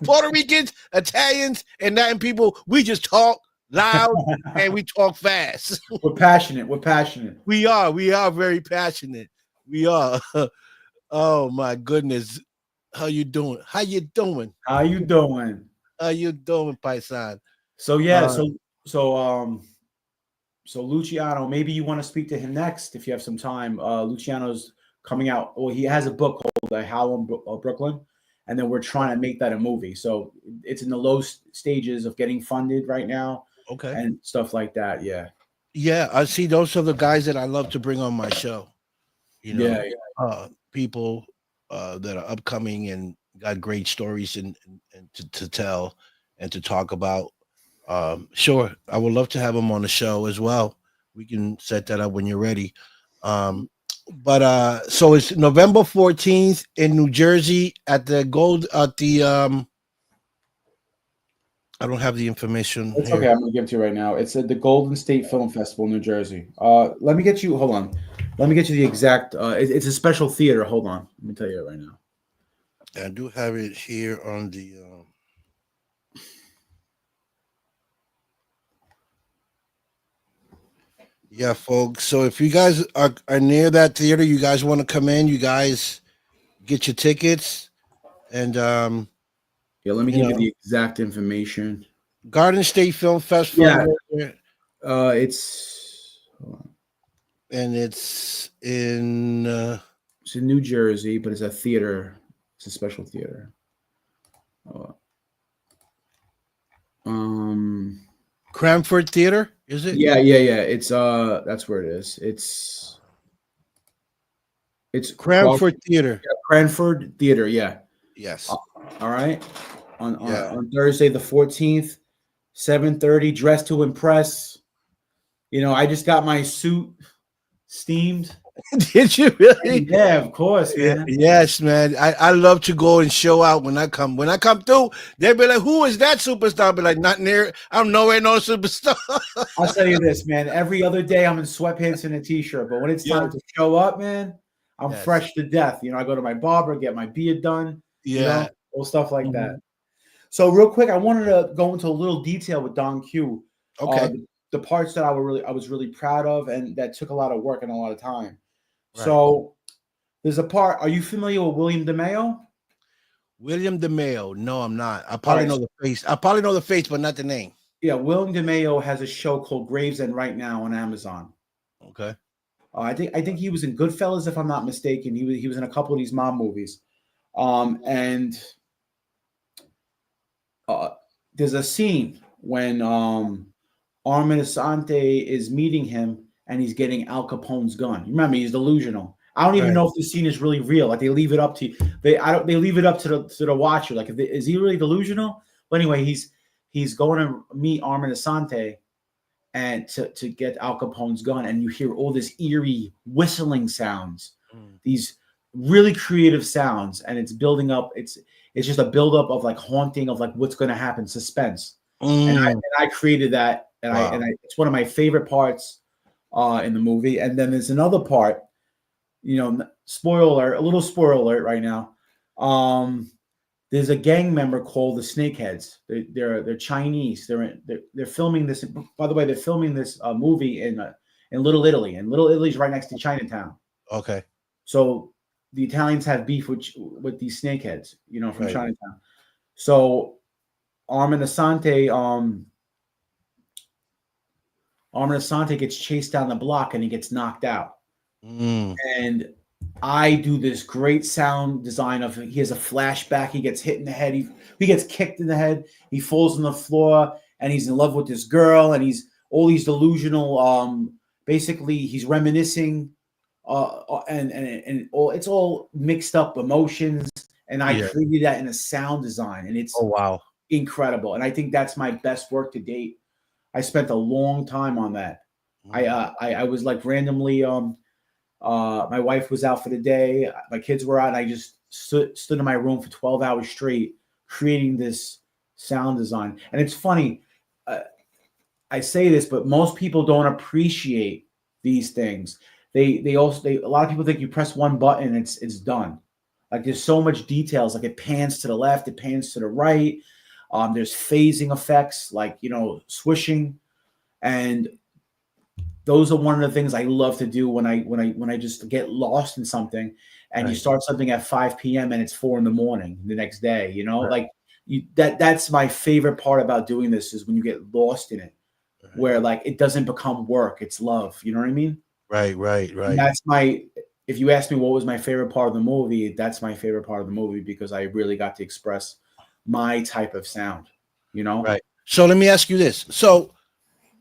Puerto Ricans, Italians, and Latin people, we just talk loud and we talk fast. We're passionate. We are very passionate. We are. Oh my goodness. How you doing, Paisan? So yeah, so Luciano, maybe you want to speak to him next if you have some time. Luciano's coming out. Well, he has a book called How in Brooklyn, and then we're trying to make that a movie. So it's in the low stages of getting funded right now. Okay. And stuff like that. Yeah. Yeah, I see. Those are the guys that I love to bring on my show. You know, Yeah. People that are upcoming and got great stories and to tell and to talk about. Sure, I would love to have them on the show as well. We can set that up when you're ready. But so it's November 14th in New Jersey at the I don't have the information. It's here. okay. I'm gonna give it to you right now. It's at the Golden State Film Festival, New Jersey. Let me get you. Hold on. Let me get you the exact. It's a special theater. Hold on. Let me tell you right now. I do have it here on the. Yeah, folks. So if you guys are near that theater, you guys want to come in, you guys get your tickets. And yeah, let me give you the exact information. Garden State Film Festival. Yeah. It's and it's in New Jersey, but it's a theater. It's a special theater. Cranford Theater, is it? Yeah. It's that's where it is. It's Cranford Theater. Yeah, Cranford Theater, yeah. Yes. All right. On Thursday the 14th, 7:30, Dress to Impress. You know, I just got my suit steamed. Did you really? Yeah, of course, man. Yes, man. I love to go and show out when I come. When I come through, they'll be like, "Who is that superstar?" I'll be like, "Not near. I'm nowhere no superstar." I'll tell you this, man. Every other day I'm in sweatpants and a t-shirt, but when it's time to show up, man, I'm fresh to death. You know, I go to my barber, get my beard done. Yeah, you know, all stuff like that. So real quick, I wanted to go into a little detail with Don Q. Okay. The parts that I was really proud of and that took a lot of work and a lot of time. Right. So there's a part. Are you familiar with William DeMeo? William DeMeo? No, I'm not. I probably know the face. I probably know the face, but not the name. Yeah, William DeMeo has a show called Gravesend right now on Amazon. Okay. I think he was in Goodfellas, if I'm not mistaken. He was in a couple of these mob movies. And there's a scene when Armin Asante is meeting him and he's getting Al Capone's gun. You remember, he's delusional. I don't even Right. know if the scene is really real. Like they leave it up to they leave it up to the watcher. Like is he really delusional? But anyway, he's going to meet Armin Asante and to get Al Capone's gun, and you hear all this eerie whistling sounds, these really creative sounds, and it's building up. It's just a buildup of like haunting of like what's going to happen, suspense. And I created that, and Wow. it's one of my favorite parts in the movie. And then there's another part, spoiler alert, a little spoiler alert right now. There's a gang member called the Snakeheads. They're Chinese. They're filming this. By the way, they're filming this movie in Little Italy, and Little Italy's right next to Chinatown. Okay. So the Italians have beef with these Snakeheads, from Right. Chinatown. So Armin Asante gets chased down the block and he gets knocked out. And I do this great sound design of he has a flashback. He gets hit in the head. He gets kicked in the head. He falls on the floor and he's in love with this girl. And he's all these delusional. Basically, he's reminiscing. And all it's all mixed up emotions. And I created that in a sound design, and it's incredible. And I think that's my best work to date. I spent a long time on that. I was like randomly. My wife was out for the day. My kids were out. And I just stood in my room for 12 hours straight, creating this sound design. And it's funny. I say this, but most people don't appreciate these things. A lot of people think you press one button, it's done. Like there's so much details. Like it pans to the left, it pans to the right. There's phasing effects, like swishing, and those are one of the things I love to do when I just get lost in something, and you start something at 5 p.m. and it's 4 a.m. the next day. Like that's my favorite part about doing this is when you get lost in it, where like it doesn't become work, it's love. You know what I mean? Right. And that's if you ask me what was my favorite part of the movie, that's my favorite part of the movie because I really got to express my type of sound, Right. So let me ask you this. So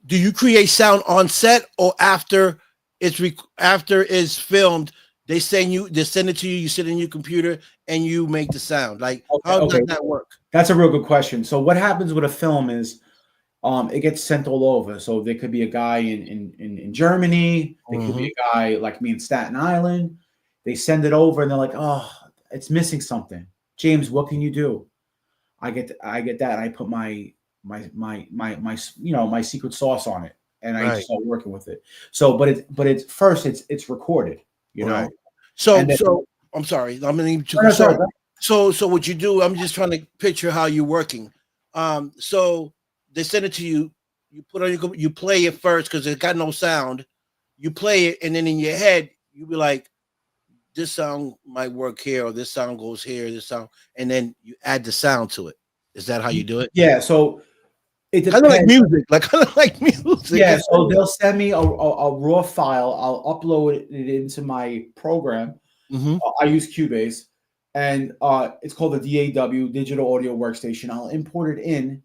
do you create sound on set or after it's filmed, they send it to you, you sit in your computer and you make the sound? Like how does that work? That's a real good question. So what happens with a film is it gets sent all over. So there could be a guy in Germany. There could be a guy like me in Staten Island. They send it over and they're like, oh, it's missing something. James, what can you do? I get that. And I put my my secret sauce on it, and I start working with it. So, but it's first it's recorded, Right. So I'm sorry. I'm gonna need to. So what you do? I'm just trying to picture how you're working. So they send it to you. You put on you play it first because it got no sound. You play it, and then in your head you be like, "This sound might work here, or this sound goes here. This sound," and then you add the sound to it. Is that how you do it? Yeah. So it depends. Kind of like music. Yeah. So they'll send me a raw file. I'll upload it into my program. I use Cubase, and it's called the DAW, Digital Audio Workstation. I'll import it in,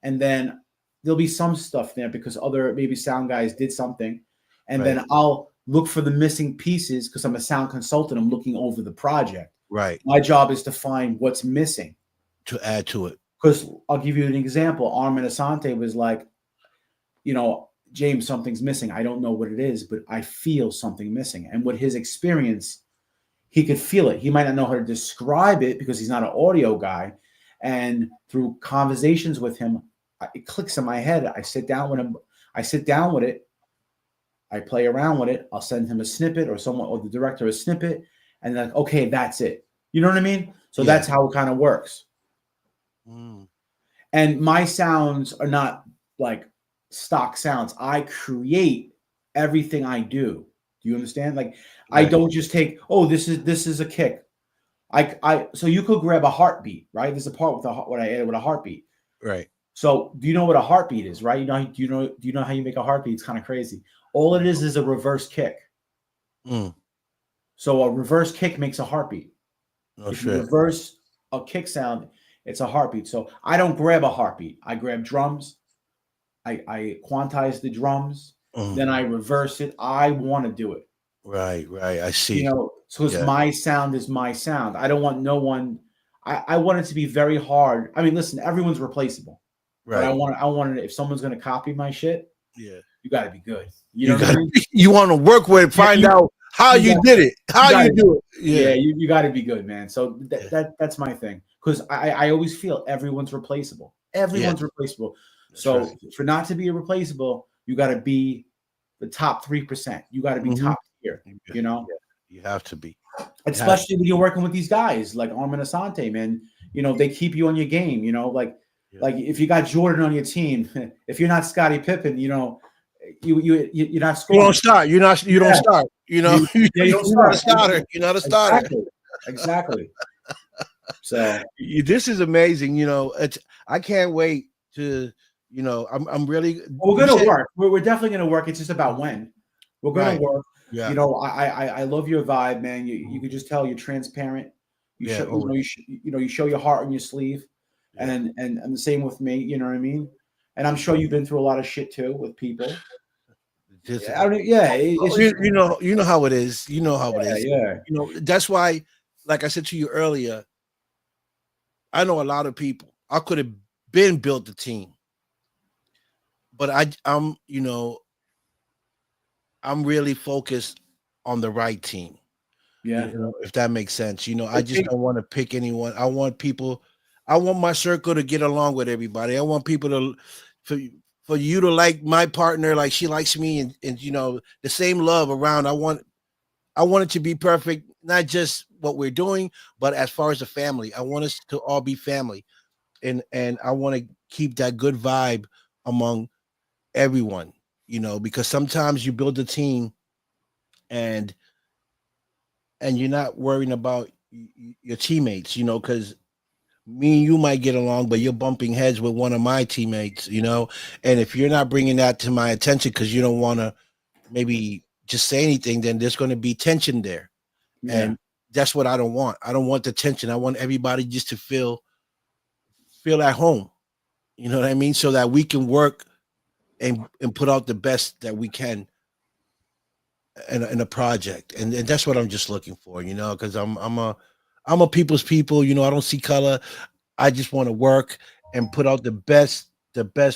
and then there'll be some stuff there because other maybe sound guys did something, and then I'll look for the missing pieces because I'm a sound consultant. I'm looking over the project. Right. My job is to find what's missing to add to it. Because I'll give you an example. Armin Asante was like, James, something's missing. I don't know what it is, but I feel something missing. And with his experience, he could feel it. He might not know how to describe it because he's not an audio guy. And through conversations with him, it clicks in my head. I sit down with him. I sit down with it. I play around with it. I'll send him a snippet or the director a snippet. And then, okay, that's it. You know what I mean? So that's how it kind of works. And my sounds are not like stock sounds. I create everything I do. Do you understand? Like I don't just take, this is a kick. So you could grab a heartbeat, right? There's a part with what I added with a heartbeat. Right. So do you know what a heartbeat is, right? Do you know how you make a heartbeat? It's kind of crazy. All it is a reverse kick. So a reverse kick makes a heartbeat. If you reverse a kick sound, it's a heartbeat. So I don't grab a heartbeat. I grab drums. I quantize the drums. Then I reverse it. I want to do it. Right. I see. So it's my sound is my sound. I don't want no one. I want it to be very hard. I mean, listen, everyone's replaceable. Right. But I want it, if someone's going to copy my shit, you got to be good. You know what I mean? You want to work with, find out how you did it, how you do it. Yeah, you got to be good, man. So that's my thing, because I always feel everyone's replaceable. Everyone's replaceable. That's so for not to be irreplaceable, you got to be the top 3%. You got to be top tier. You know, you have to be. Especially when you're working with these guys like Armin Asante, man. You know, they keep you on your game. You know, like if you got Jordan on your team, if you're not Scottie Pippen, you know, you're not scoring. You don't start. You don't start. You know, you're not a starter. You're not a starter. Exactly. So this is amazing. You know, I can't wait to. You know, I'm really. We're gonna work. We're definitely gonna work. It's just about when. We're gonna work. Yeah. You know, I love your vibe, man. You can just tell you're transparent. You show, you show your heart on your sleeve, and the same with me. You know what I mean? And I'm sure you've been through a lot of shit too with people. You know how it is. You know how it is. Yeah. You know, that's why, like I said to you earlier, I know a lot of people. I could have been built the team, but I'm really focused on the right team. Yeah. You know, if that makes sense. You know, I just don't want to pick anyone. I want my circle to get along with everybody. I want people for you to like my partner like she likes me, and you know, the same love around. I want it to be perfect, not just what we're doing, but as far as the family. I want us to all be family. And I want to keep that good vibe among everyone, you know, because sometimes you build a team and you're not worrying about your teammates, you know, because me and you might get along, but you're bumping heads with one of my teammates, you know, and if you're not bringing that to my attention because you don't want to maybe just say anything, then there's going to be tension there. Yeah. And that's what I don't want. I don't want the tension. I want everybody just to feel at home, you know what I mean? So that we can work and put out the best that we can in a project. And that's what I'm just looking for, you know, because I'm a people's people, you know. I don't see color. I just want to work and put out the best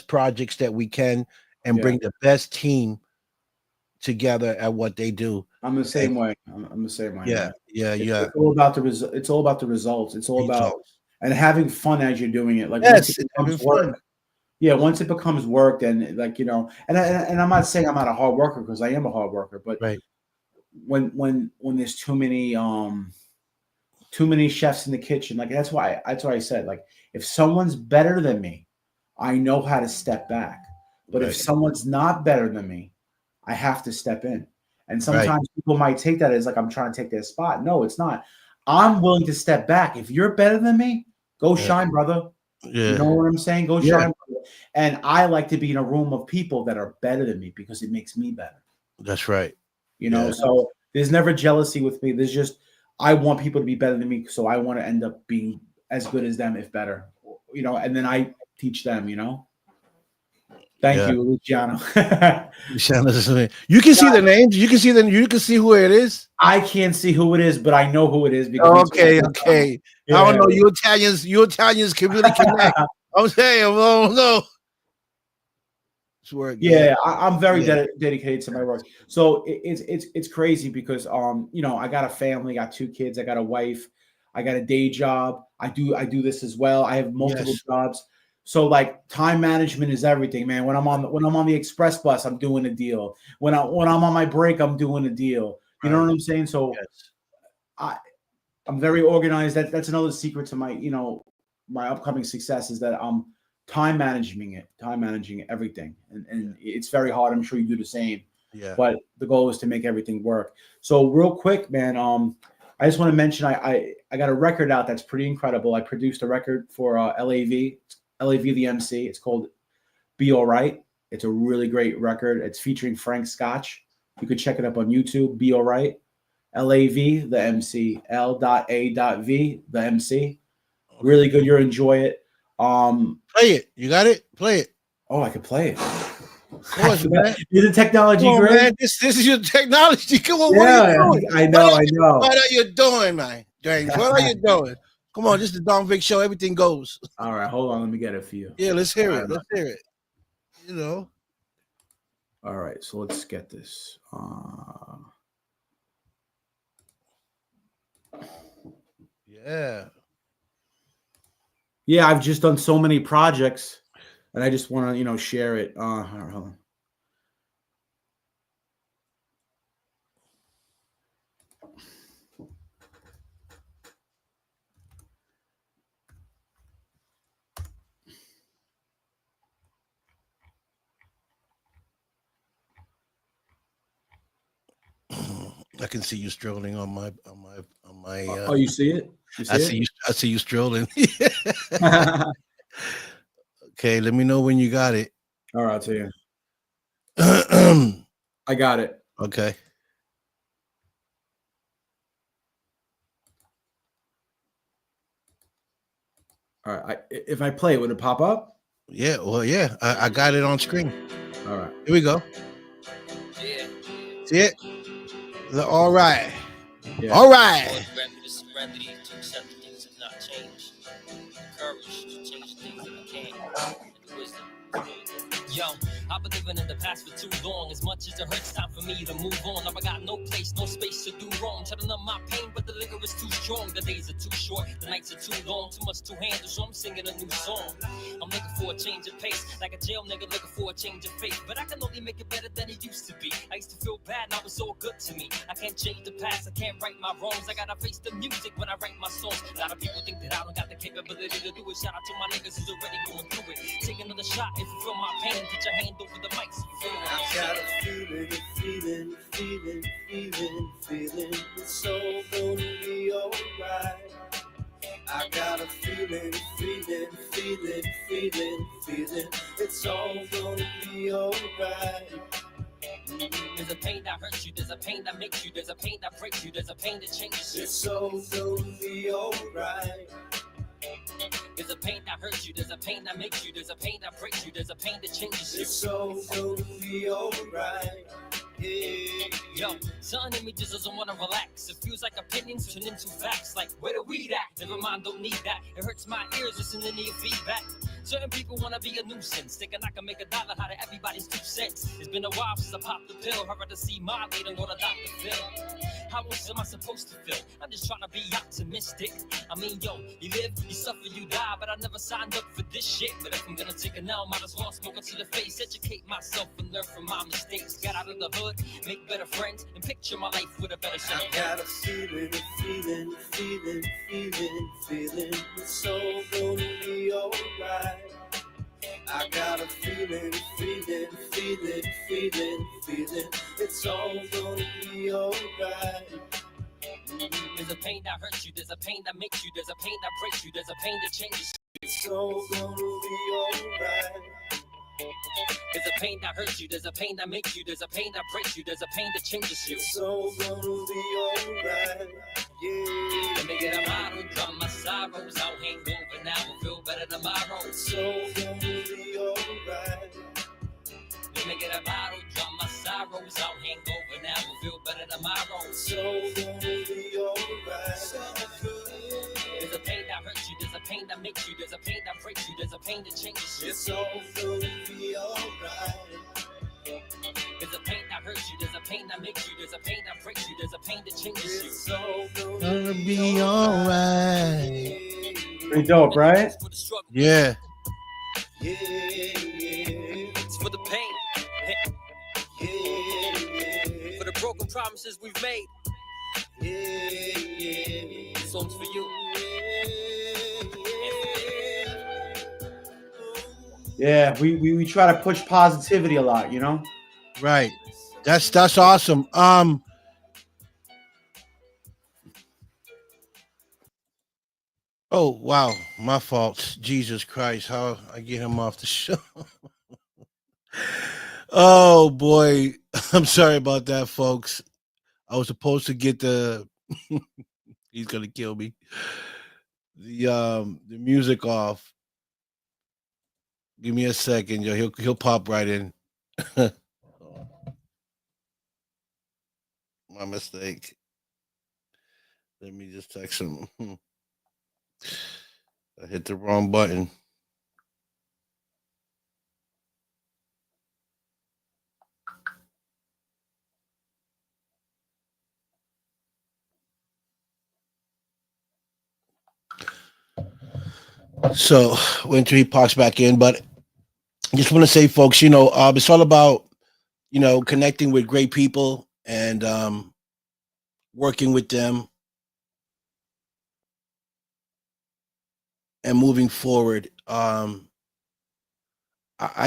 projects that we can and bring the best team together at what they do. I'm the same way. I'm the same way. Yeah, man. It's all about the it's all about the results. It's all about and having fun as you're doing it. Like yes, once it becomes work. Yeah, once it becomes work, then like, you know, and I'm not saying I'm not a hard worker, because I am a hard worker, but when there's too many chefs in the kitchen, like that's why I said, like, if someone's better than me, I know how to step back. But if someone's not better than me, I have to step in. And sometimes people might take that as like I'm trying to take their spot. No, it's not. I'm willing to step back. If you're better than me, go shine, brother. You know what I'm saying? Go shine. And I like to be in a room of people that are better than me because it makes me better. That's right. You know, so there's never jealousy with me. There's just, I want people to be better than me. So I want to end up being as good as them, if better, you know, and then I teach them, you know. Thank you, Luciano. You can see the names. You can see who it is. I can't see who it is, but I know who it is because okay. Yeah. I don't know. You Italians can really connect. I'm saying, I don't know. It's work. Yeah, I'm very dedicated to my work. So it's crazy because you know, I got a family, got 2 kids, I got a wife, I got a day job. I do this as well. I have multiple jobs. So like time management is everything, man. When I'm on the express bus, I'm doing a deal. When I'm on my break, I'm doing a deal. You know what I'm saying? So I'm very organized. That's another secret to my, you know, my upcoming success is that I'm time managing everything. And it's very hard. I'm sure you do the same. Yeah. But the goal is to make everything work. So real quick, man, I just want to mention I got a record out that's pretty incredible. I produced a record for LAV the MC. It's called Be All Right. It's a really great record. It's featuring Frank Scotch. You could check it up on YouTube. Be All Right. LAV the MC. L.A.V. the MC. Really good. You'll enjoy it. Play it. You got it? Play it. Oh, I could play it. Of course, man. Isn't technology Come on, great? man. This is your technology. Come on, Yeah, what are you doing? I know. What are you doing, man? James, what are you doing? Come on, this is the Don Vic Show. Everything goes. All right, hold on. Let me get it for you. Yeah, let's hear it. Let's hear it. You know. All right, so let's get this. Yeah. Yeah, I've just done so many projects, and I just want to, share it. Hold on. I can see you strolling on my. Oh, you see it? I see you strolling. Okay, let me know when you got it. All right, I'll tell you. I got it. Okay. All right. If I play it, would it pop up? Yeah. Well, yeah. I got it on screen. All right. Here we go. Yeah. See it? All right. Yeah. All right. Serenity to accept things that not change. Courage to change things that we can. And wisdom. Yo, I've been living in the past for too long. As much as it hurts, time for me to move on. Now I got no place, no space to do wrong. Try to numb my pain, but the liquor is too strong. The days are too short, the nights are too long. Too much to handle, so I'm singing a new song. I'm looking for a change of pace, like a jail nigga looking for a change of faith. But I can only make it better than it used to be. I used to feel bad, now it's all good to me. I can't change the past, I can't right my wrongs. I gotta face the music when I write my songs. A lot of people think that I don't got the capability to do it. Shout out to my niggas who's already going through it. Take another shot if you feel my pain. Put your hand over the mic so you feel what I'm saying. I got a feeling. It's all gonna be alright. I got a feeling. It's all gonna be alright. There's a pain that hurts you, there's a pain that makes you, there's a pain that breaks you, there's a pain that changes you. It's all gonna be alright. There's a pain that hurts you, there's a pain that makes you, there's a pain that breaks you, there's a pain that changes you. It's all gonna be alright. Yeah. Yo, certain images doesn't want to relax. It feels like opinions turn into facts. Like, where the weed at? Never mind, don't need that. It hurts my ears listening to your feedback. Certain people want to be a nuisance, thinking I can make a dollar out of everybody's 2 cents. It's been a while since I popped the pill. I'd rather see my lady than go to Dr. Phil. How else am I supposed to feel? I'm just trying to be optimistic. I mean, yo, you live, you suffer, you die, but I never signed up for this shit. But if I'm gonna take a L, might as well smoke it to the face. Educate myself and learn from my mistakes. Get out of the hood, make better friends, and picture my life with a better sense. I got a feeling. It's all gonna be alright. I got a feeling. It's all gonna be alright. There's a pain that hurts you, there's a pain that makes you, there's a pain that breaks you, there's a pain that changes you. It's all gonna be alright. There's a pain that hurts you, there's a pain that makes you, there's a pain that breaks you, there's a pain that changes you. It's all gonna be alright. Yeah. Let me get a bottle, drum my sorrows out, hang over now, will feel better tomorrow. It's all gonna be alright. Let me get a bottle, drum my sorrows out, hang over now, will feel better tomorrow. It's all gonna be alright. There's a pain that hurts you, there's a pain that makes you, there's a pain that breaks you, there's a pain that changes you. It's all gonna be alright. There's a pain that hurts you, there's a pain that makes you, there's a pain that breaks you, there's a pain that changes you. It's all Gonna be alright. Pretty dope, right? Yeah. It's for the pain. For the broken promises we've made. This song's for you. Yeah, we try to push positivity a lot, Right. That's awesome. Oh wow, my fault. Jesus Christ, how I get him off the show. Oh boy. I'm sorry about that, folks. I was supposed to get the he's gonna kill me. The music off. Give me a second, yo. He'll pop right in. My mistake. Let me just text him. I hit the wrong button. So wait until he pops back in. But I just want to say, folks, it's all about, connecting with great people and working with them and moving forward. I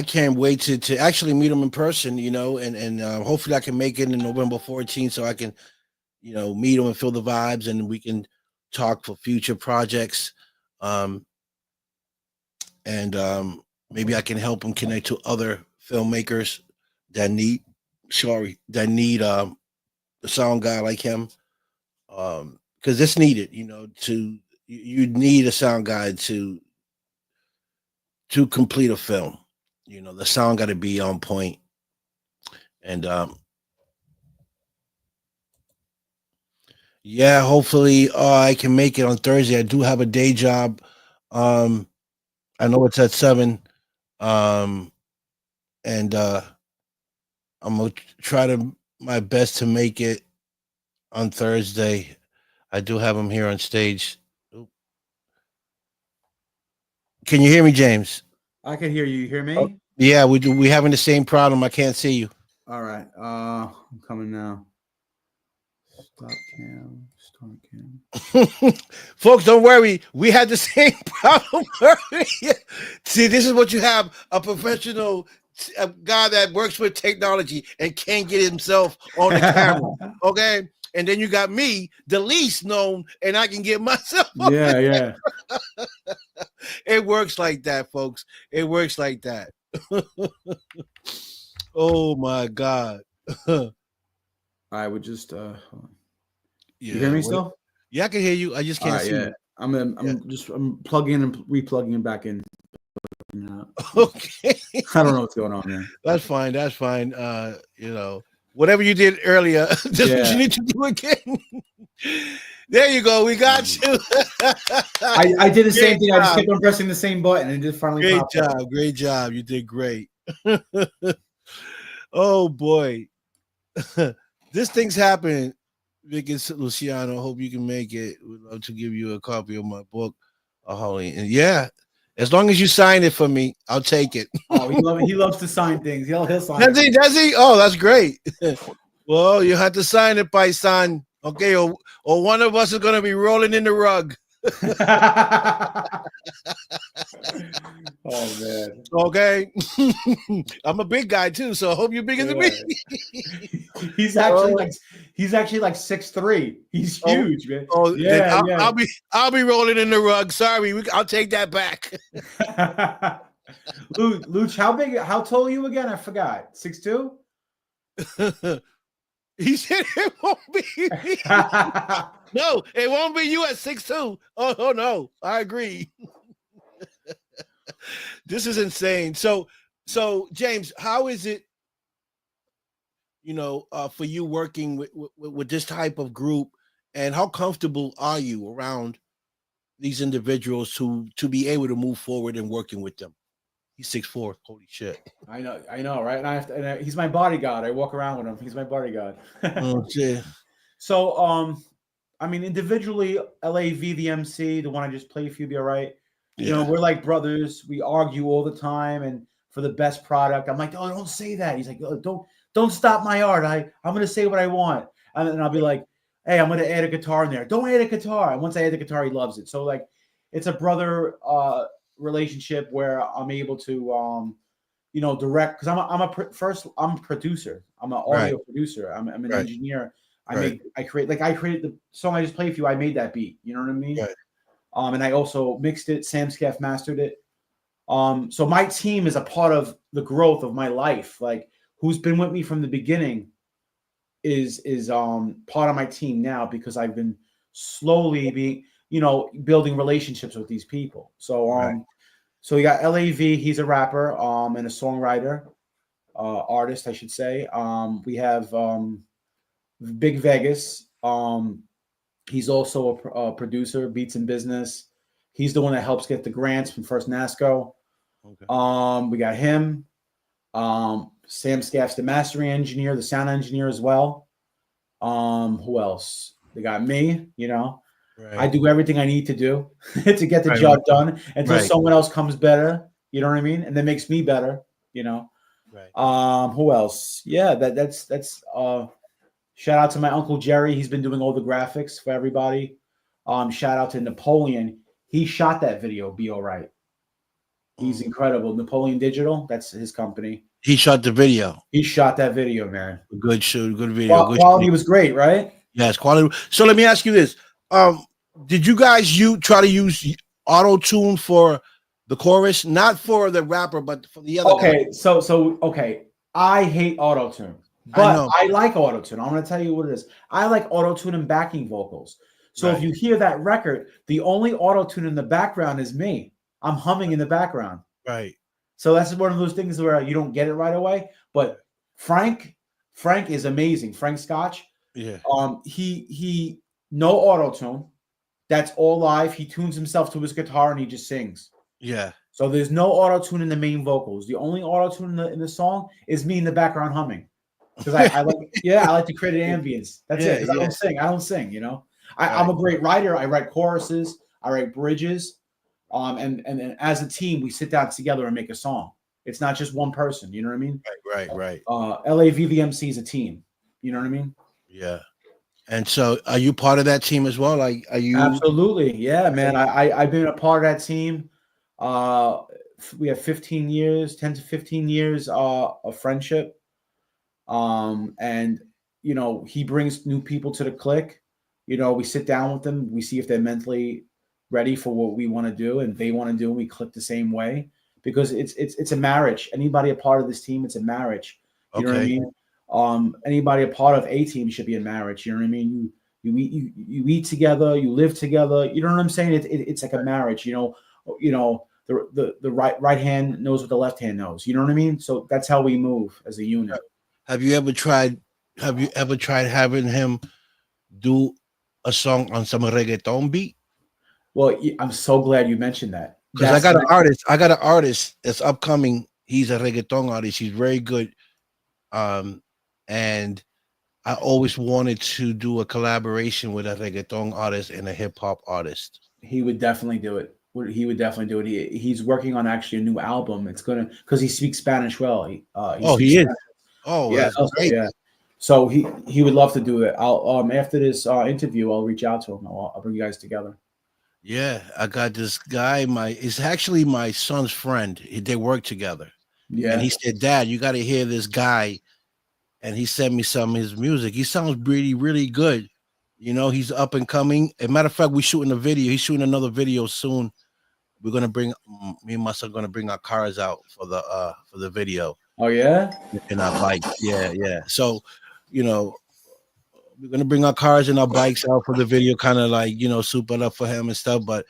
can't wait to actually meet them in person, and hopefully I can make it in November 14th so I can, meet them and feel the vibes and we can talk for future projects. And maybe I can help them connect to other filmmakers that need a sound guy like him. Because it's needed, you need a sound guy to complete a film. The sound got to be on point. And yeah, hopefully I can make it on Thursday. I do have a day job. I know it's at 7. And I'm gonna try my best to make it on Thursday. I do have him here on stage. Oop. Can you hear me, James? I can hear you. You hear me? Yeah, we do. We having the same problem. I can't see you. All right. I'm coming now. Stop cam. Start cam. Folks, don't worry. We had the same problem earlier. See, this is what you have: a professional, a guy that works with technology and can't get himself on the camera. Okay, and then you got me, the least known, and I can get myself. Yeah. It works like that, folks. It works like that. Oh my God. I would just Yeah, you hear me still? Yeah, I can hear you. I just can't see you. I'm plugging and replugging back in. Okay. I don't know what's going on there. That's fine. That's fine. Whatever you did earlier, just what you need to do again. There you go. We got you. I did the same thing. I just kept on pressing the same button and it just finally Great popped job. up. Great job. You did great. Oh boy. This thing's happening. Vic and Luciano, hope you can make it. Would love to give you a copy of my book. Holly. And yeah, as long as you sign it for me, I'll take it. Oh, he loves to sign things. He'll sign Does he? it. Does he? Oh, that's great. Well, you have to sign it, by son. Okay, or one of us is gonna be rolling in the rug. Oh man. Okay. I'm a big guy too, so I hope you're bigger than me. He's actually like 6'3". He's huge, man. Oh yeah, I'll be rolling in the rug. Sorry, I'll take that back. Luch, how tall are you again? I forgot. 6'2"? He said it won't be me. No, it won't be you at 6'2". Oh no, I agree. This is insane. So James, how is it, for you working with this type of group, and how comfortable are you around these individuals to be able to move forward and working with them? He's 6'4". Holy shit. I know, right? And he's my bodyguard. I walk around with him. He's my bodyguard. Oh shit. So, I mean, individually, LAV, the MC, the one I just played for you, be all right. Yeah. We're like brothers. We argue all the time, and for the best product, I'm like, oh, don't say that. He's like, oh, don't stop my art. I'm gonna say what I want, and then I'll be like, hey, I'm gonna add a guitar in there. Don't add a guitar. And once I add the guitar, he loves it. So like, it's a brother relationship where I'm able to direct, because I'm a producer. I'm an audio producer. I'm an engineer. I created the song I just played for you. I made that beat. You know what I mean? Right. And I also mixed it. Sam Scaff mastered it. So my team is a part of the growth of my life. Like, who's been with me from the beginning is part of my team now, because I've been slowly building relationships with these people. So so you got LAV, he's a rapper and a songwriter. artist, I should say. We have Big Vegas. He's also a producer, Beats in Business. He's the one that helps get the grants from First NASCO. Okay. We got him. Sam Scaff's the mastering engineer, the sound engineer as well. Who else? They got me, you know. Right. I do everything I need to do to get the job done until someone else comes better, you know what I mean? And that makes me better, you know. Right. Who else? Yeah, that's shout out to my Uncle Jerry. He's been doing all the graphics for everybody. Shout out to Napoleon. He shot that video, Be All Right. He's incredible. Napoleon Digital, that's his company. He shot the video. He shot that video, man. Good shoot, good video. Quality was great, right? Yes, quality. So let me ask you this. Did you guys try to use auto-tune for the chorus? Not for the rapper, but for the other guy. Okay. I hate auto-tune. But I like auto-tune. I'm going to tell you what it is. I like auto-tune and backing vocals. So if you hear that record, the only auto-tune in the background is me. I'm humming in the background. Right. So that's one of those things where you don't get it right away. But Frank is amazing. Frank Scotch. Yeah. He no auto-tune. That's all live. He tunes himself to his guitar and he just sings. Yeah. So there's no auto-tune in the main vocals. The only auto-tune in the song is me in the background humming. Because I like to create an ambience. That's it. I don't sing, you know. I'm a great writer. I write choruses, I write bridges. And as a team, we sit down together and make a song. It's not just one person, you know what I mean? Right. LAVVMC is a team. You know what I mean? Yeah. And so are you part of that team as well? Like, are you? Absolutely. Yeah, man. I've been a part of that team. We have 10 to 15 years of friendship. And you know, he brings new people to the clique. You know, we sit down with them, we see if they're mentally ready for what we want to do and they want to do, and we click the same way because it's a marriage. Anybody a part of this team, it's a marriage. You know what I mean? Anybody a part of a team should be a marriage. You know what I mean? You eat together, you live together. You know what I'm saying? It's like a marriage. You know, the right hand knows what the left hand knows. You know what I mean? So that's how we move as a unit. Have you ever tried having him do a song on some reggaeton beat? Well, I'm so glad you mentioned that. Because I got an artist that's upcoming. He's a reggaeton artist. He's very good. And I always wanted to do a collaboration with a reggaeton artist and a hip hop artist. He would definitely do it. He's working on actually a new album. It's because he speaks Spanish well. He is. Oh, yeah, that's great. Yeah. So he would love to do it. I'll after this interview, I'll reach out to him. I'll bring you guys together. Yeah, I got this guy. It's actually my son's friend. They work together. Yeah. And he said, "Dad, you got to hear this guy." And he sent me some of his music. He sounds really, really good. You know, he's up and coming. As a matter of fact, we're shooting a video. He's shooting another video soon. We're gonna me and my son gonna bring our cars out for the video. Oh yeah, and our bikes. Yeah. So, you know, we're gonna bring our cars and our bikes out for the video, kind of like, you know, soup it up for him and stuff. But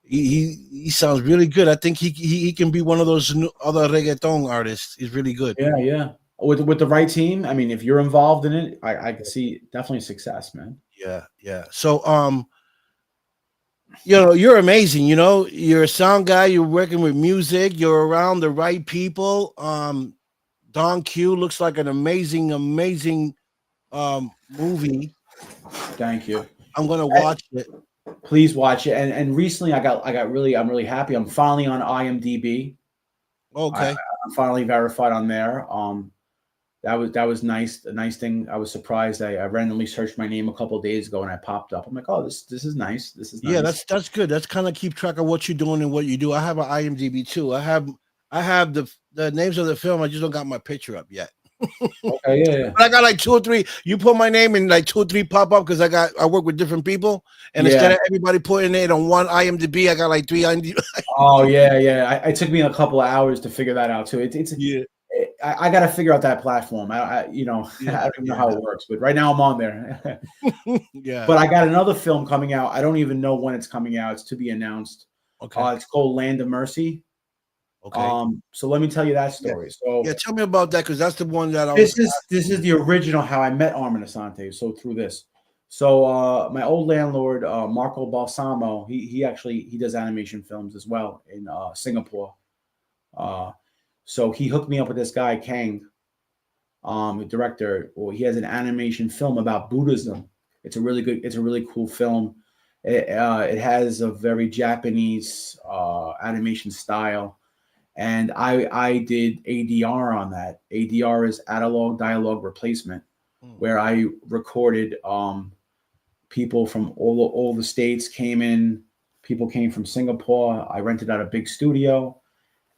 he sounds really good. I think he can be one of those other reggaeton artists. He's really good. Yeah. With the right team, I mean, if you're involved in it, I can see definitely success, man. Yeah. So you know, you're amazing. You know, you're a sound guy. You're working with music. You're around the right people. Don Q looks like an amazing movie. Thank you. I'm gonna watch it. Please watch it. And recently, I'm really happy. I'm finally on IMDb. Okay. I'm finally verified on there. That was nice. A nice thing. I was surprised. I randomly searched my name a couple of days ago and I popped up. I'm like, oh, this is nice. This is nice. Yeah, that's good. That's kind of keep track of what you're doing and what you do. I have an IMDb too. I have the names of the film. I just don't got my picture up yet. Okay, yeah. But I got like 2 or 3. You put my name in, like 2 or 3 pop up because I work with different people, and instead of everybody putting it on one IMDb, I got like 3 IMDb. Oh yeah. It took me a couple of hours to figure that out too. I got to figure out that platform. I don't even know how it works, but right now I'm on there. Yeah. But I got another film coming out. I don't even know when it's coming out. It's to be announced. Okay. It's called Land of Mercy. Okay. So let me tell you that story. So yeah, tell me about that because that's the one that I this was. is the original how I met Armin Asante. So through this. So my old landlord, Marco Balsamo, he does animation films as well in Singapore. So he hooked me up with this guy, Kang, a director. Well, he has an animation film about Buddhism. It's a really cool film. It has a very Japanese animation style. And I did ADR on that. ADR is analog dialogue replacement, where I recorded people from all the states came in. People came from Singapore. I rented out a big studio,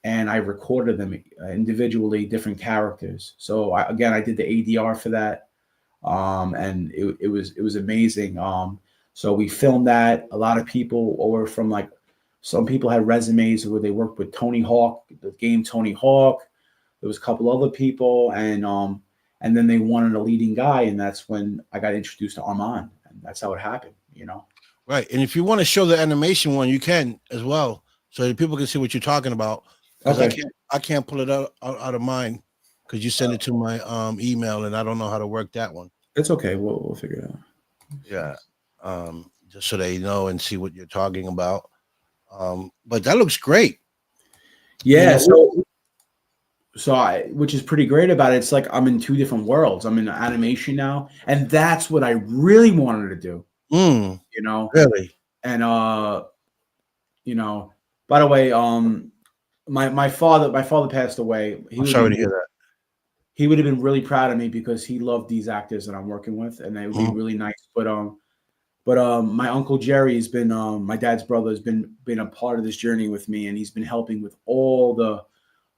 and I recorded them individually, different characters. So I did the ADR for that, and it was amazing. So we filmed that. A lot of people were from like. Some people had resumes where they worked with Tony Hawk, the game Tony Hawk. There was a couple other people, and then they wanted a leading guy, and that's when I got introduced to Armand, and that's how it happened, you know. Right, and if you want to show the animation one, you can as well, so that people can see what you're talking about. Okay. I can't pull it out of mine because you send it to my email, and I don't know how to work that one. It's okay. We'll figure it out. Yeah, just so they know and see what you're talking about. But that looks great. Yeah, which is pretty great about it. It's like I'm in two different worlds. I'm in animation now, and that's what I really wanted to do. You know, really. And you know, by the way, my father passed away. I'm sorry to hear that. He would have been really proud of me because he loved these actors that I'm working with, and it would be really nice. But my uncle Jerry has been my dad's brother has been a part of this journey with me, and he's been helping with all the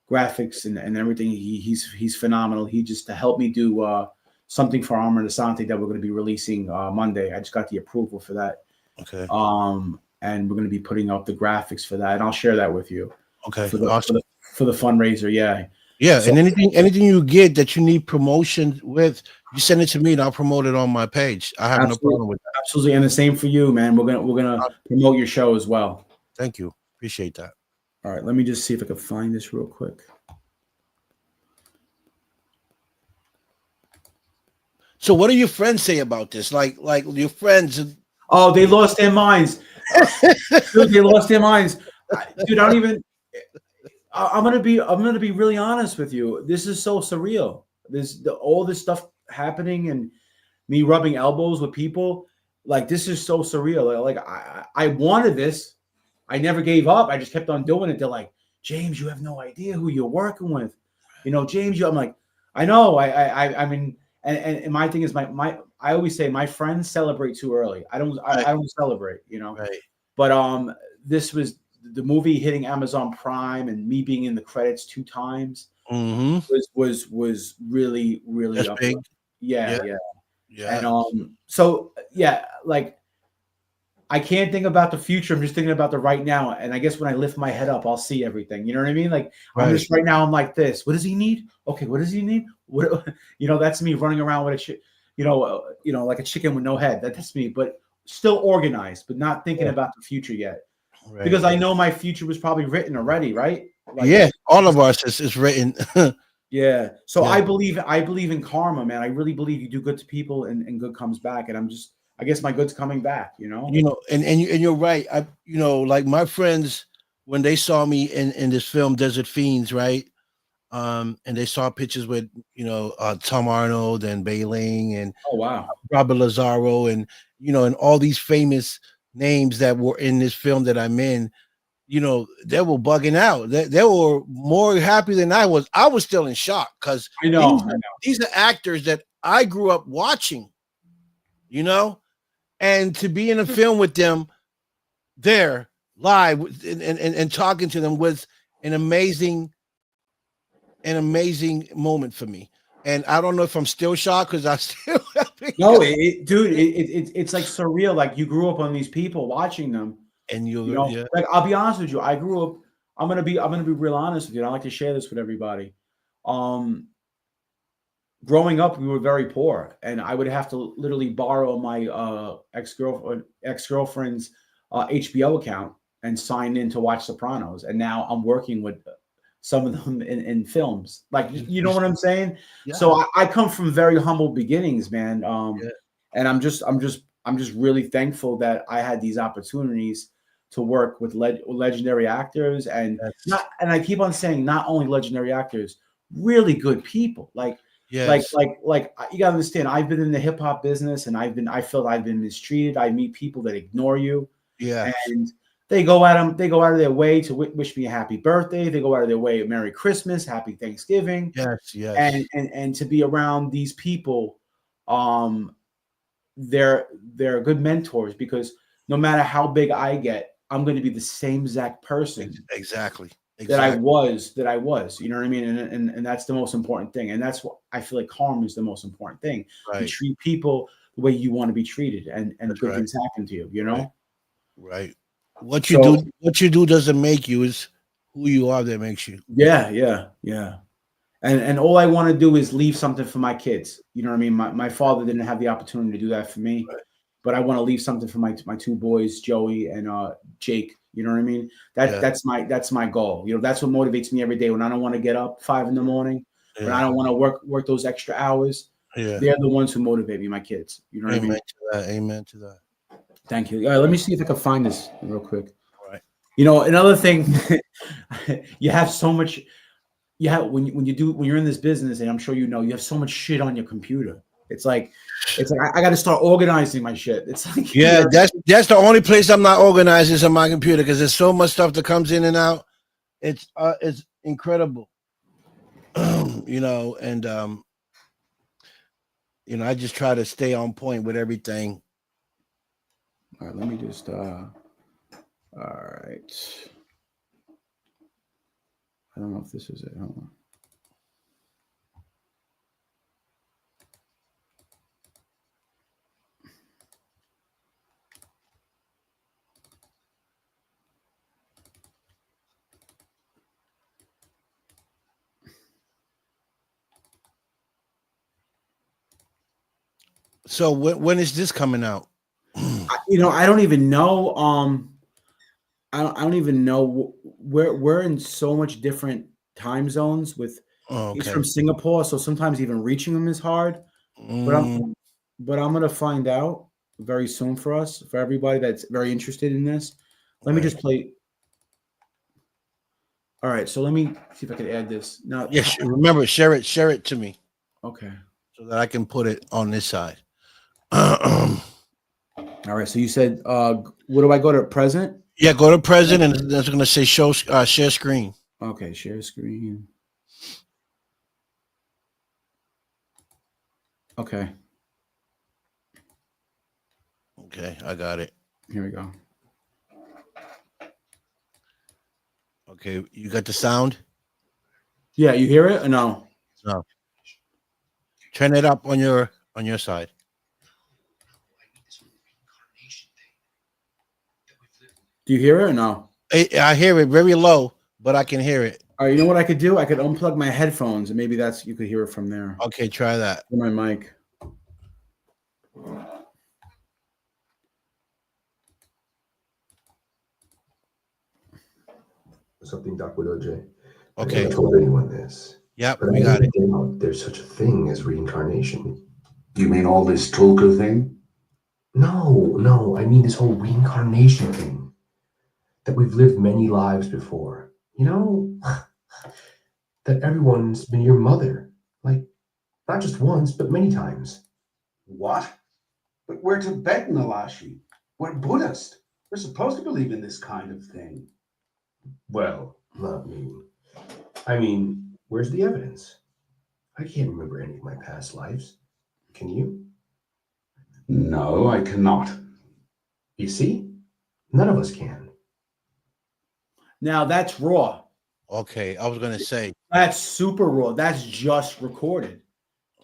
graphics and everything. He's phenomenal. He just to help me do something for Armand Asante that we're going to be releasing Monday. I just got the approval for that. Okay. And we're going to be putting up the graphics for that, and I'll share that with you. Okay. For the, awesome. for the fundraiser, yeah. Yeah, So, and anything you get that you need promotion with, you send it to me and I'll promote it on my page. I have no problem with that. Absolutely, and the same for you, man. We're gonna promote your show as well. Thank you, appreciate that. All right, let me just see if I can find this real quick. So, what do your friends say about this? Like your friends? Oh, they lost their minds. Dude, they lost their minds. Dude, I don't even. I'm gonna be really honest with you. This is so surreal. All this stuff happening and me rubbing elbows with people. Like, this is so surreal. Like I wanted this. I never gave up. I just kept on doing it. They're like, James, you have no idea who you're working with. You know, James, I'm like, I know. I mean, and my thing is I always say my friends celebrate too early. I don't celebrate, you know. Right. But this was the movie hitting Amazon Prime and me being in the credits 2 times was really That's up big. Yeah. And so yeah, like I can't think about the future. I'm just thinking about the right now. And I guess when I lift my head up, I'll see everything. You know what I mean? Like I'm just right now. I'm like this. What does he need? Okay, what does he need? What that's me running around with a like a chicken with no head. That's me, but still organized, but not thinking about the future yet. Right. Because I know my future was probably written already, right? Like, all of us is written. Yeah. So I believe in karma, man. I really believe you do good to people and good comes back. And I guess my good's coming back, you know. And you're right. Like my friends, when they saw me in this film Desert Fiends, right? And they saw pictures with Tom Arnold and Bailing and Robert Lazaro and and all these famous names that were in this film that I'm in, they were bugging out. They were more happy than I was. I was still in shock because I know these are actors that I grew up watching, and to be in a film with them there live and talking to them was an amazing moment for me. And I don't know if I'm still shocked because I still no, it's like surreal. Like you grew up on these people watching them, and like I'll be honest with you. I grew up. I'm gonna be real honest with you. And I like to share this with everybody. Growing up, we were very poor, and I would have to literally borrow my ex-girlfriend's HBO account and sign in to watch Sopranos. And now I'm working with some of them in films. Like, you know what I'm saying? Yeah. So I come from very humble beginnings, man. Yeah. And I'm just really thankful that I had these opportunities to work with legendary actors, and I keep on saying not only legendary actors, really good people. Like you gotta understand, I've been in the hip hop business, and I feel I've been mistreated. I meet people that ignore you. Yeah. And they go out of their way to wish me a happy birthday. They go out of their way, Merry Christmas, Happy Thanksgiving. Yes. And to be around these people, they're good mentors, because no matter how big I get, I'm going to be the same exact person Exactly. that I was. You know what I mean? And that's the most important thing. And that's what I feel like. Karma is the most important thing. Right. You treat people the way you want to be treated, and good right. things happen to you. You know. Right. What you do doesn't make you, is who you are that makes you. Yeah. And all I want to do is leave something for my kids. You know what I mean? My father didn't have the opportunity to do that for me, but I want to leave something for my two boys, Joey and Jake. You know what I mean? That's my goal. You know, that's what motivates me every day when I don't want to get up 5 a.m, when I don't want to work those extra hours. Yeah. They're the ones who motivate me, my kids. You know what I mean? Amen to that. Thank you. Let me see if I can find this real quick. All right. You know, another thing, you have so much. When you're in this business, and I'm sure you know, you have so much shit on your computer. It's like I got to start organizing my shit. It's like, that's the only place I'm not organized is on my computer, because there's so much stuff that comes in and out. It's incredible. You know, and you know, I just try to stay on point with everything. All right, let me just all right. I don't know if this is it. Hold on. So when is this coming out? You know, I don't even know. I don't even know. We're in so much different time zones with. He's from Singapore, so sometimes even reaching him is hard. But I'm gonna find out very soon for us, for everybody that's very interested in this. Let me just play. All right, so let me see if I can add this now. Yes, remember, share it to me. Okay. So that I can put it on this side. All right. So you said, what do I go to present? Yeah, go to present, and that's going to say show share screen. Okay, share screen. Okay. Okay, I got it. Here we go. Okay, you got the sound? Yeah, you hear it or no? No. Turn it up on your side. Do you hear it or no? I hear it very low, but I can hear it. All right, you know what I could do? I could unplug my headphones, and maybe you could hear it from there. Okay, try that. My mic. Something Doc with OJ. Okay. I never told anyone this. Yep, but we got it. There's such a thing as reincarnation. You mean all this Tolka thing? No. I mean this whole reincarnation thing. That we've lived many lives before. You know, that everyone's been your mother. Like, not just once, but many times. What? But we're Tibetan, Alashi. We're Buddhist. We're supposed to believe in this kind of thing. Well, not me. I mean, where's the evidence? I can't remember any of my past lives. Can you? No, I cannot. You see? None of us can. Now that's raw. Okay, I was going to say. That's super raw. That's just recorded.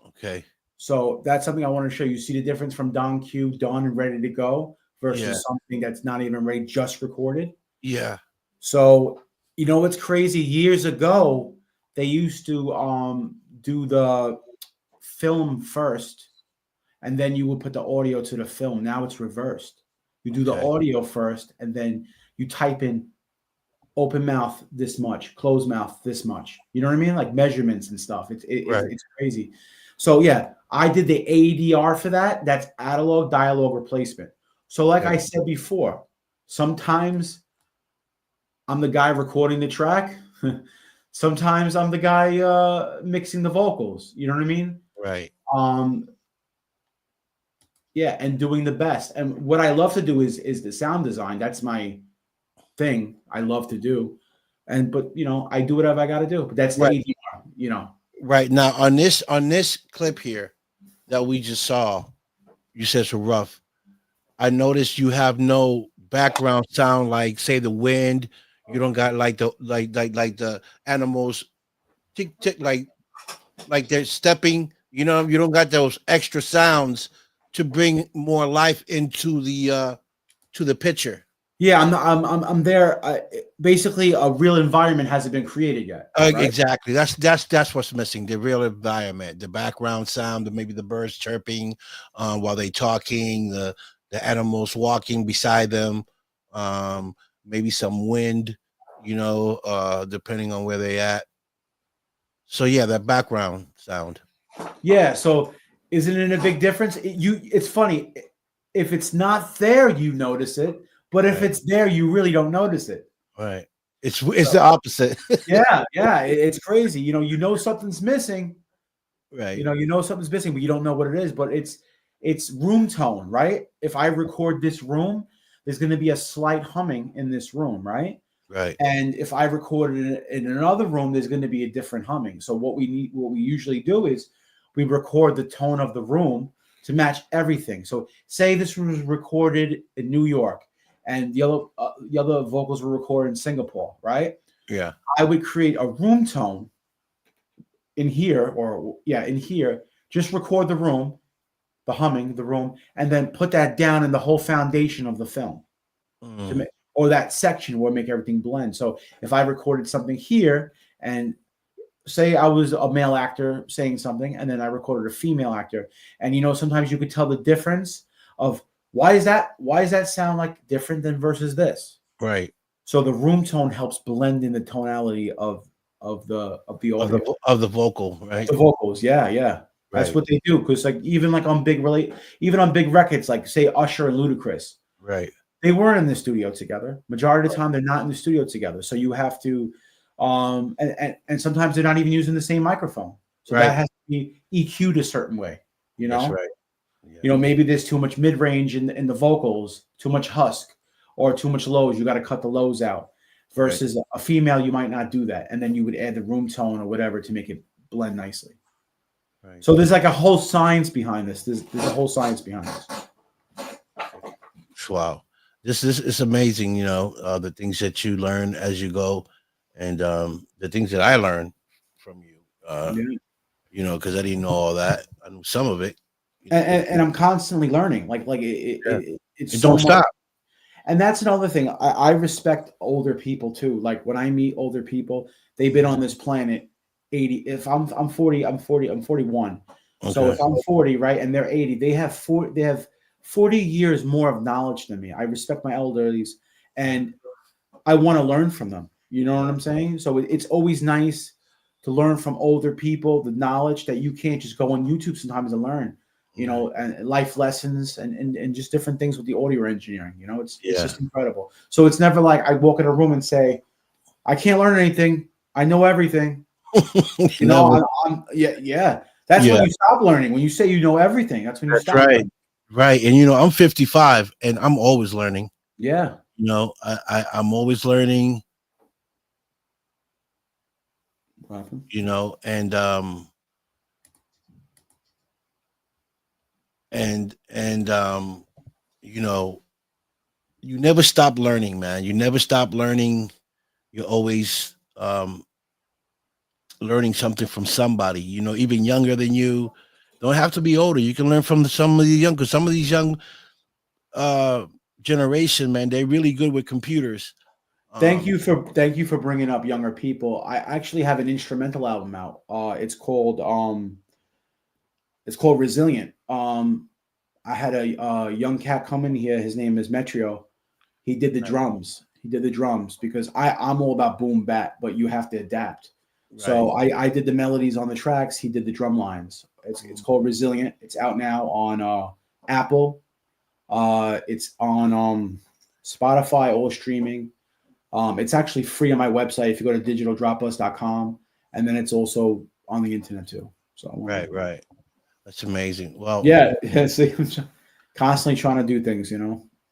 Okay. So that's something I want to show you. See the difference from Don Q, done and ready to go, versus something that's not even ready, just recorded? Yeah. So, you know what's crazy? Years ago, they used to do the film first, and then you would put the audio to the film. Now it's reversed. You do the audio first, and then you type in open mouth this much, closed mouth this much. You know what I mean? Like measurements and stuff. It's crazy. So yeah, I did the ADR for that. That's analog dialogue replacement. So like I said before, sometimes I'm the guy recording the track. Sometimes I'm the guy mixing the vocals. You know what I mean? Right. Yeah, and doing the best. And what I love to do is the sound design. That's my thing. I love to do. But I do whatever I got to do. But that's the ADR. Right now on this clip here that we just saw, you said so rough. I noticed you have no background sound, like say the wind. You don't got like the animals tick tick like they're stepping. You don't got those extra sounds to bring more life into the picture. Yeah, I'm there. Basically, a real environment hasn't been created yet. Right? Exactly. That's what's missing. The real environment, the background sound, maybe the birds chirping while they talking, the animals walking beside them, maybe some wind, depending on where they at. So yeah, that background sound. Yeah. So isn't it a big difference? It's funny. If it's not there, you notice it. But if it's there, you really don't notice it. Right. It's the opposite. Yeah. It's crazy. You know something's missing. Right. You know something's missing, but you don't know what it is. But it's room tone, right? If I record this room, there's going to be a slight humming in this room, right? Right. And if I record it in another room, there's going to be a different humming. So what we usually do is we record the tone of the room to match everything. So say this was recorded in New York, and the other vocals were recorded in Singapore, right? Yeah. I would create a room tone in here, in here, just record the room, the humming, the room, and then put that down in the whole foundation of the film. Or that section where make everything blend. So if I recorded something here, and say I was a male actor saying something, and then I recorded a female actor, and sometimes you could tell the difference of why is that sound like different than versus this? Right. So the room tone helps blend in the tonality of the audio. Of the vocal, right? The vocals, yeah. That's Right. what they do. Because even on big records, like say Usher and Ludacris, right? They weren't in the studio together. Majority of the time, they're not in the studio together. So you have to, and sometimes they're not even using the same microphone. So that has to be EQ'd a certain way. That's right. Yeah. Maybe there's too much mid range in the vocals, too much husk, or too much lows. You got to cut the lows out. Versus a female, you might not do that, and then you would add the room tone or whatever to make it blend nicely. Right. So there's like a whole science behind this. There's a whole science behind this. Wow, this is amazing. The things that you learn as you go, and the things that I learned from you. Because I didn't know all that. I knew some of it. And I'm constantly learning. It don't stop. And that's another thing. I respect older people too. Like when I meet older people, they've been on this planet 80. If I'm 40, I'm 41. Okay. So if I'm 40, right, and they're 80, they have 40 years more of knowledge than me. I respect my elders, and I want to learn from them. You know what I'm saying? So it's always nice to learn from older people, the knowledge that you can't just go on YouTube sometimes and learn. And life lessons and just different things with the audio engineering. It's just incredible. So it's never like I walk in a room and say, I can't learn anything. I know everything. That's when you stop learning. When you say you know everything, that's when you stop. Right. Right. And I'm 55 and I'm always learning. Yeah. I'm always learning. You never stop learning, man. You never stop learning. You're always learning something from somebody, even younger than you. Don't have to be older. You can learn from some of the young, because some of these young generation, man, they're really good with computers. Thank you for bringing up younger people. I actually have an instrumental album out. It's called Resilient. I had a young cat come in here. His name is Metrio. He did the drums. He did the drums because I'm all about boom bap, but you have to adapt. Right. So I did the melodies on the tracks. He did the drum lines. It's called Resilient. It's out now on Apple. It's on Spotify, all streaming. It's actually free on my website if you go to digitaldropbus.com, and then it's also on the internet too. So right. That's amazing. Well, yeah. See, I'm constantly trying to do things,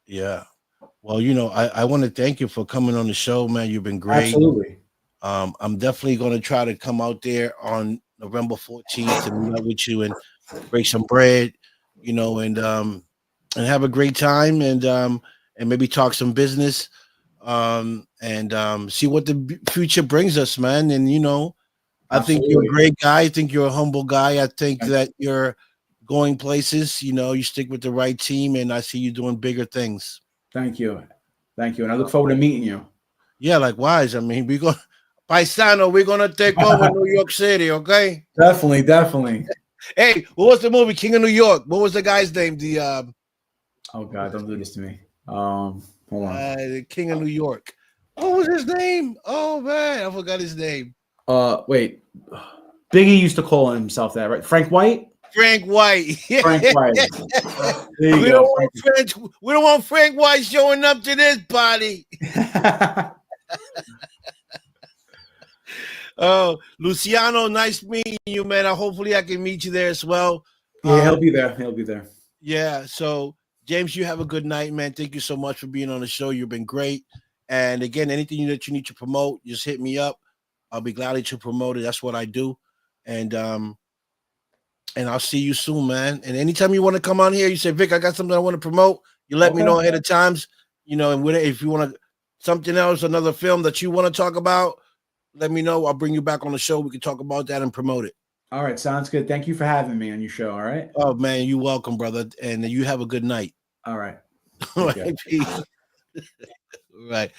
Yeah. Well, I want to thank you for coming on the show, man. You've been great. Absolutely. I'm definitely going to try to come out there on November 14th to meet up with you and break some bread, and have a great time and maybe talk some business, and see what the future brings us, man. And I think you're a great guy. I think you're a humble guy. I think that you're going places. You stick with the right team, and I see you doing bigger things. Thank you. And I look forward to meeting you. Yeah, likewise. I mean, Paisano, we're gonna take over New York City, okay? Definitely. Hey, what was the movie King of New York? What was the guy's name? Oh God, don't do this to me. Hold on. The King of New York. What was his name? Oh man, I forgot his name. Wait. Biggie used to call himself that, right? Frank White. Frank White. Frank White. We don't want Frank White showing up to this party. Oh, Luciano, nice meeting you, man. Hopefully I can meet you there as well. Yeah, he'll be there. Yeah. So, James, you have a good night, man. Thank you so much for being on the show. You've been great. And again, anything that you need to promote, just hit me up. I'll be glad to promote it. That's what I do. And I'll see you soon, man. And anytime you want to come on here, you say, Vic, I got something I want to promote. You let me know ahead of times, and if you want to something else, another film that you want to talk about, let me know. I'll bring you back on the show. We can talk about that and promote it. All right. Sounds good. Thank you for having me on your show. All right. Oh, man. You're welcome, brother. And you have a good night. All right. All right. Peace. Right.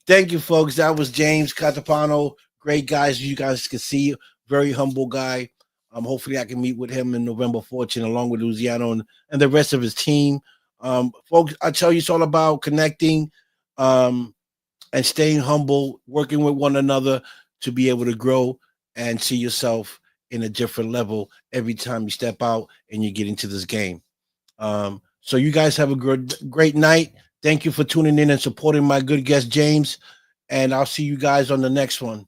Thank you, folks. That was James Catapano. Great guys. You guys can see. Very humble guy. Hopefully I can meet with him in November 14th, along with Luciano and the rest of his team. Folks, I tell you, it's all about connecting and staying humble, working with one another to be able to grow and see yourself in a different level every time you step out and you get into this game. So you guys have a great night. Thank you for tuning in and supporting my good guest, James. And I'll see you guys on the next one.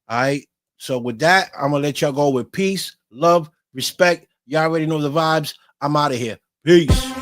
All right. So with that, I'm going to let y'all go with peace, love, respect. Y'all already know the vibes. I'm out of here. Peace.